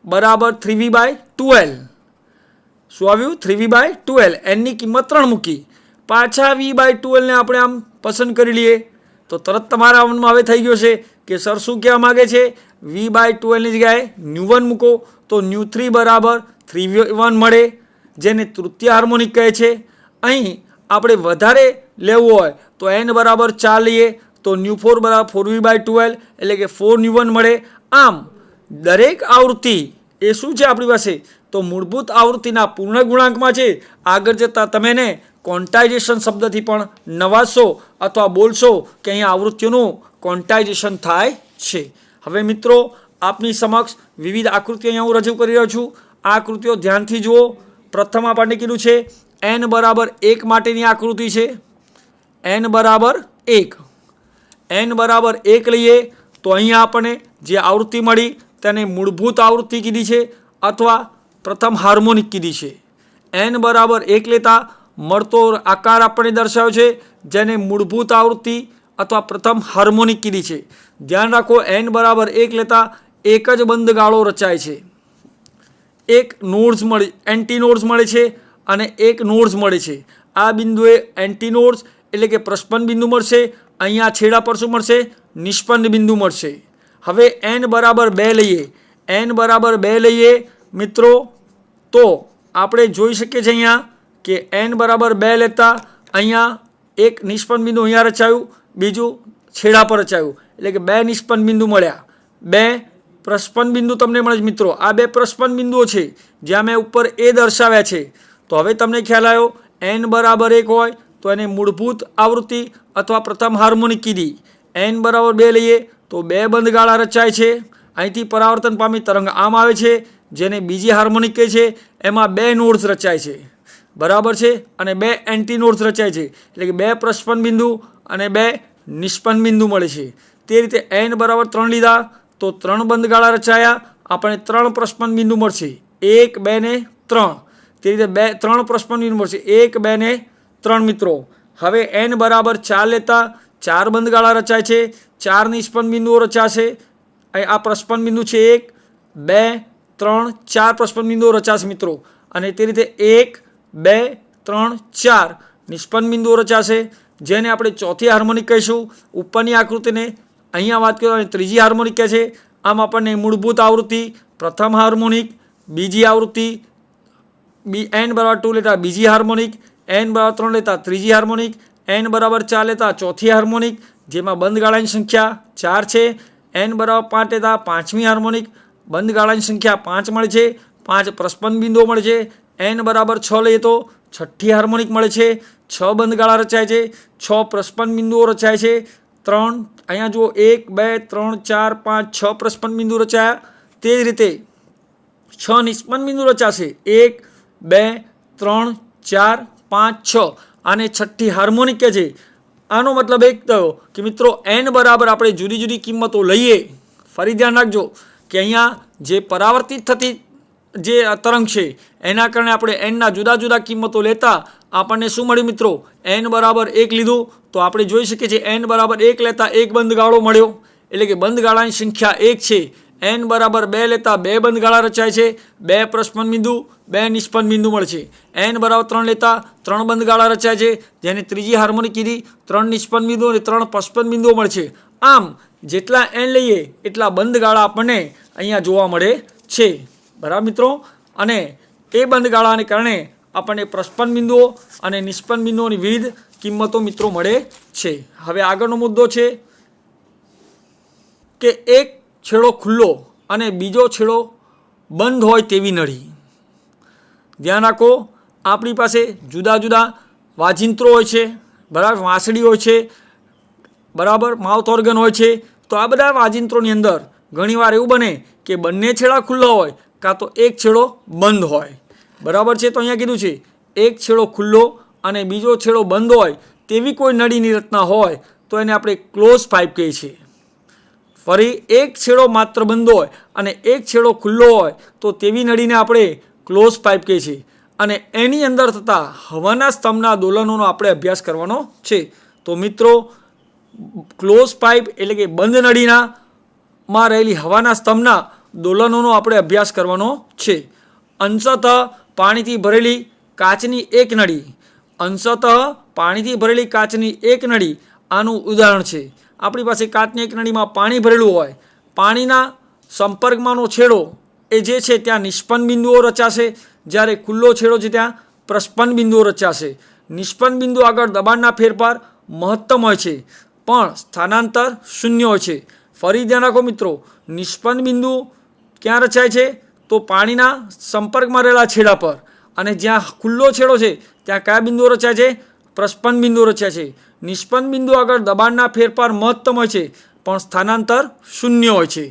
બરાબર 3v/2l. શું આવ્યું? 3v/2l. n ની કિંમત 3 મૂકી, પાછા v/2l ને આપણે આમ પસંદ કરી લઈએ તો તરત તમારા મનમાં હવે થઈ ગયો છે કે સર શું કહેવા માગે છે? v/2l ની જગ્યાએ ન્યુ1 મૂકો તો ન્યુ3 બરાબર 3v1 મળે, જેને તૃતીય હાર્મોનિક કહે છે. અહીં આપણે વધારે લેવું હોય તો n બરાબર 4 લઈએ તો ન્યુ4 બરાબર 4v/2l એટલે કે 4 મળે. આમ દરેક આવૃત્તિ એ શું છે આપણી પાસે? તો મૂળભૂત આવૃત્તિના પૂર્ણ ગુણાંકમાં છે. આગળ જતાં તમે એને ક્વોન્ટાઇઝેશન શબ્દથી પણ નવાશો અથવા બોલશો કે અહીંયા આવૃત્તિઓનું ક્વોન્ટાઇઝેશન થાય છે. હવે મિત્રો આપની સમક્ષ વિવિધ આકૃતિઓ અહીંયા હું રજૂ કરી રહ્યો છું. આ આકૃતિઓ ધ્યાનથી જુઓ. પ્રથમ આપણને કીધું છે n બરાબર 1 માટેની આકૃતિ છે. n બરાબર 1. n બરાબર 1 લઈએ તો અહીંયા આપણને જે આવૃત્તિ મળી તેને મૂળભૂત આવૃત્તિ કીધી છે અથવા પ્રથમ હાર્મોનિક કીધી છે. n બરાબર 1 લેતા મળતો આકાર આપણે દર્શાવ્યો છે જેને મૂળભૂત આવૃત્તિ અથવા પ્રથમ હાર્મોનિક કીધી છે. ધ્યાન રાખો, n બરાબર 1 લેતા એક જ બંધ ગાળો રચાય છે. એક નોડ્સ મળે, એન્ટી નોડ્સ મળે છે અને એક નોડ્સ મળે છે. આ બિંદુએ એન્ટી નોડ્સ એટલે કે પ્રસ્પંદ બિંદુ મળશે. અહીંયા છેડા પર શું મળશે? નિષ્પન્ન બિંદુ મળશે. હવે n બરાબર 2 લઈએ મિત્રો તો આપણે જોઈ શકીએ છીએ અહીંયા કે n બરાબર 2 લેતા અહીંયા એક નિષ્પન્ન બિંદુ અહીંયા રચાયું, બીજું છેડા પર રચાયું એટલે કે 2 નિષ્પન્ન બિંદુ મળ્યા. 2 પ્રસ્પંદ બિંદુ તમને મળે છે મિત્રો. આ 2 પ્રસ્પંદ બિંદુઓ છે જ્યાં મેં ઉપર એ દર્શાવ્યા છે. તો હવે તમને ખ્યાલ આવ્યો n બરાબર 1 હોય તો એને મૂળભૂત આવૃત્તિ અથવા પ્રથમ હાર્મોનિક કીધી. n બરાબર 2 લઈએ તો 2 બંધ ગાળા રચાય છે. અહીંથી પરાવર્તન પામી તરંગ આમ આવે છે જેને બીજી હાર્મોનિક કહે છે. એમાં 2 નોડ્સ રચાય છે, બરાબર છે, અને 2 એન્ટી નોડ્સ રચાય છે એટલે કે 2 પ્રસ્પંદ બિંદુ અને 2 નિષ્પન્ન બિંદુ મળે છે. તે રીતે n બરાબર 3 લીધા તો 3 બંધ ગાળા રચાયા, આપણે 3 પ્રસ્પંદ બિંદુ મળશે, 1 2 ને 3. તે રીતે 3 પ્રસ્પંદ બિંદુ મળશે, 1 2 ને 3 મિત્રો. હવે n બરાબર 4 લેતા 4 બંધ ગાળા રચાય છે, 4 નિષ્પન્ન બિંદુઓ રચાશે. આ પ્રસ્પંદ બિંદુ છે 1 2 3 4 પ્રસ્પંદ બિંદુઓ રચાશે મિત્રો. અને તે રીતે 1 2 3 4 નિષ્પન્ન બિંદુઓ રચાશે જેને આપણે ચોથી હાર્મોનિક કહીશું. ઉપરની આકૃતિને અહીંયા વાત કરીએ અને ત્રીજી હાર્મોનિક કહે છે. આમ આપણને મૂળભૂત આવૃત્તિ, પ્રથમ હાર્મોનિક, બીજી આવૃત્તિ, n બરાબર 2 લેતા બીજી હાર્મોનિક, n બરાબર 3 લેતા ત્રીજી હાર્મોનિક, n બરાબર 4 લેતા ચોથી હાર્મોનિક જેમાં બંધ ગાળાની સંખ્યા 4 છે, n બરાબર 5 લેતા પાંચમી હાર્મોનિક, બંધ ગાળાની સંખ્યા 5 મળે છે, 5 પ્રસ્પંદ બિંદુઓ મળે છે. n બરાબર 6 લઈએ તો છઠ્ઠી હાર્મોનિક મળે છે, 6 બંધ ગાળા રચાય છે, 6 પ્રસ્પંદ બિંદુઓ રચાય છે, 3 અહીંયા જુઓ 1 2 3 4 5 6 પ્રસ્પંદ બિંદુ રચાયા. તે જ રીતે 6 નિષ્પન્ન બિંદુ રચાશે, 1 2 3 4 5 6. આને છઠ્ઠી હાર્મોનિક કહે છે. આનો મતલબ એક થયો કે મિત્રો n બરાબર આપણે જુદી જુદી કિંમતો લઈએ. ફરી ધ્યાન રાખજો કે અહીંયા જે પરાવર્તિત થતી જે તરંગ છે એના કારણે આપણે nના જુદા જુદા કિંમતો લેતા આપણને શું મળ્યું મિત્રો? n બરાબર 1 લીધું તો આપણે જોઈ શકીએ છીએ n બરાબર 1 લેતા એક બંધ ગાળો મળ્યો એટલે કે બંધ ગાળાની સંખ્યા 1 છે. n બરાબર 2 લેતા 2 બંધ ગાળા રચાય છે, 2 પ્રસ્પંદ બિંદુ 2 નિષ્પન્ન બિંદુ મળે છે. n બરાબર 3 લેતા 3 બંધ ગાળા રચાય છે જેને ત્રીજી હાર્મોનિક કીધી, 3 નિષ્પન્ન બિંદુ અને 3 પ્રસ્પંદ બિંદુઓ મળે છે. આમ જેટલા n લઈએ એટલા બંધ ગાળા આપણને અહીંયા જોવા મળે છે, બરાબર મિત્રો. અને એ બંધ ગાળાને કારણે આપણને પ્રસ્પંદ બિંદુઓ અને નિષ્પન્ન બિંદુઓની વિવિધ કિંમતો મિત્રો મળે છે. હવે આગળનો મુદ્દો છે કે એક છેડો ખુલ્લો અને બીજો છેડો બંધ હોય તેવી નળી. ધ્યાન રાખો, આપણી પાસે જુદા જુદા વાજિંત્રો હોય છે, બરાબર, વાંસળી હોય છે, બરાબર, માઉથ ઓર્ગન હોય છે. તો આ બધા વાજિંત્રોની અંદર ઘણીવાર એવું બને કે બંને છેડા ખુલ્લા હોય, કાં તો એક છેડો બંધ હોય, બરાબર છે. તો અહીંયા કીધું છે એક છેડો ખુલ્લો અને બીજો છેડો બંધ હોય તેવી કોઈ નળીની રચના હોય તો એને આપણે ક્લોઝ પાઇપ કહીએ છીએ. ફરી એક છેડો માત્ર બંધ હોય અને એક છેડો ખુલ્લો હોય તો તેવી નળીને આપણે ક્લોઝ પાઇપ કહીએ છીએ. અને એની અંદર થતા હવાના સ્તંભના દોલનોનો આપણે અભ્યાસ કરવાનો છે. તો મિત્રો, ક્લોઝ પાઇપ એટલે કે બંધ નળીના માં રહેલી હવાના સ્તંભના દોલનોનો આપણે અભ્યાસ કરવાનો છે. અંશતઃ પાણીથી ભરેલી કાચની એક નળી, અંશતઃ પાણીથી ભરેલી કાચની એક નળી આનું ઉદાહરણ છે. આપણી પાસે કાચની એક નળીમાં પાણી ભરેલું હોય, પાણીના સંપર્કમાંનો છેડો એ જે છે ત્યાં નિષ્પન્ન બિંદુઓ રચાશે, જ્યારે ખુલ્લો છેડો છે ત્યાં પ્રસ્પન્ન બિંદુઓ રચાશે. નિષ્પન્ન બિંદુ આગળ દબાણના ફેરફાર મહત્તમ હોય છે પણ સ્થાનાંતર શૂન્ય હોય છે. ફરી ધ્યાન રાખો મિત્રો, નિષ્પન્ન બિંદુ ક્યાં રચાય છે? તો પાણીના સંપર્કમાં રહેલા છેડા પર. અને જ્યાં ખુલ્લો છેડો છે ત્યાં કયા બિંદુઓ રચાય છે? પ્રસ્પન્ન બિંદુઓ રચાય છે. નિષ્પન્ન બિંદુ આગળ દબાણના ફેરફાર મહત્તમ હોય છે પણ સ્થાનાંતર શૂન્ય હોય છે.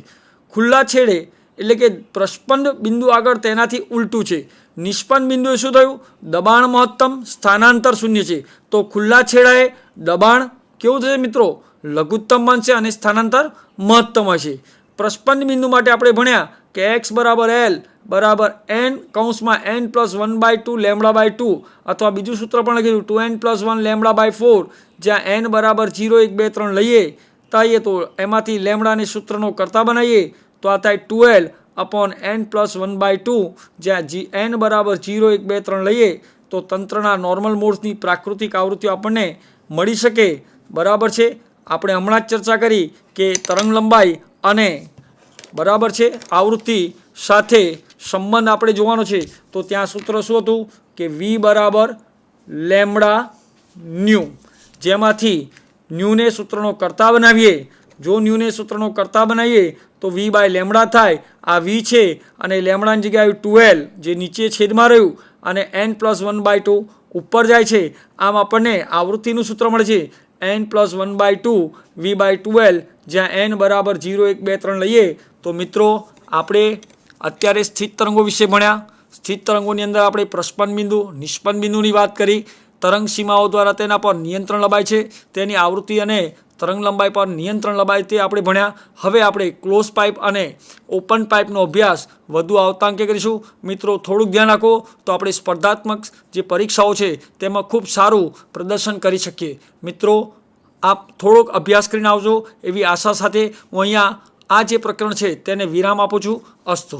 ખુલ્લા છેડે એટલે કે પ્રસ્પન્ન બિંદુ આગળ તેનાથી ઉલટું છે. નિષ્પન્ન બિંદુએ શું થયું? દબાણ મહત્તમ, સ્થાનાંતર શૂન્ય છે. તો ખુલ્લા છેડાએ દબાણ કેવું થશે મિત્રો? લઘુત્તમ બનશે અને સ્થાનાંતર મહત્તમ હશે. પ્રસ્પન્ન બિંદુ માટે આપણે ભણ્યા કે x બરાબર l બરાબર n કૌંસમાં n+1/2 λ/2 અથવા બીજું સૂત્ર પણ લખેલું 2n+1 λ/4, જ્યાં n બરાબર 0, 1, 2, 3 લઈએ તો એમાંથી લેમડાને સૂત્રનો કરતા બનાવીએ તો આ થાય 12/n+1/2, જ્યાં n બરાબર 0, 1, 2, 3 લઈએ તો તંત્રના નોર્મલ મોડ્સની પ્રાકૃતિક આવૃત્તિઓ આપણને મળી શકે. બરાબર છે. આપણે હમણાં જ ચર્ચા કરી કે તરંગ લંબાઈ અને બરાબર છે આવૃત્તિ સાથે સંબંધ આપણે જોવાનો છે. તો ત્યાં સૂત્ર શું હતું કે v બરાબર લેમડા ન્યૂ, જેમાંથી ન્યૂને સૂત્રનો કરતા બનાવીએ. જો ન્યૂને સૂત્રનો કરતા બનાવીએ તો v બાય લેમડા થાય. આ v છે અને લેમડાની જગ્યાએ 2l જે નીચે છેદમાં રહ્યું અને n+1/2 ઉપર જાય છે. આમ આપણને આવૃત્તિનું સૂત્ર મળે છે n+1/2 v/2l, જ્યાં n બરાબર 0, 1, 2, 3 લઈએ. તો મિત્રો, આપણે અત્યારે સ્થિત તરંગો વિશે ભણ્યા. સ્થિત તરંગોની અંદર આપણે પ્રસ્પન્ન બિંદુ, નિષ્પન્ન બિંદુની વાત કરી. તરંગ સીમાઓ દ્વારા તેના પર નિયંત્રણ લંબાઈ છે, તેની આવૃત્તિ અને તરંગ લંબાઈ પર નિયંત્રણ લંબાઈ તે આપણે ભણ્યા. હવે આપણે ક્લોઝ પાઇપ અને ઓપન પાઇપનો અભ્યાસ વધુ આવતા અંકે કરીશું. મિત્રો, થોડુંક ધ્યાન રાખો તો આપણે સ્પર્ધાત્મક જે પરીક્ષાઓ છે તેમાં ખૂબ સારું પ્રદર્શન કરી શકીએ. મિત્રો, આપ થોડોક અભ્યાસ કરીને આવજો એવી આશા સાથે હું અહીંયા આ જે પ્રકરણ છે તેને વિરામ આપું છું. અસ્તુ.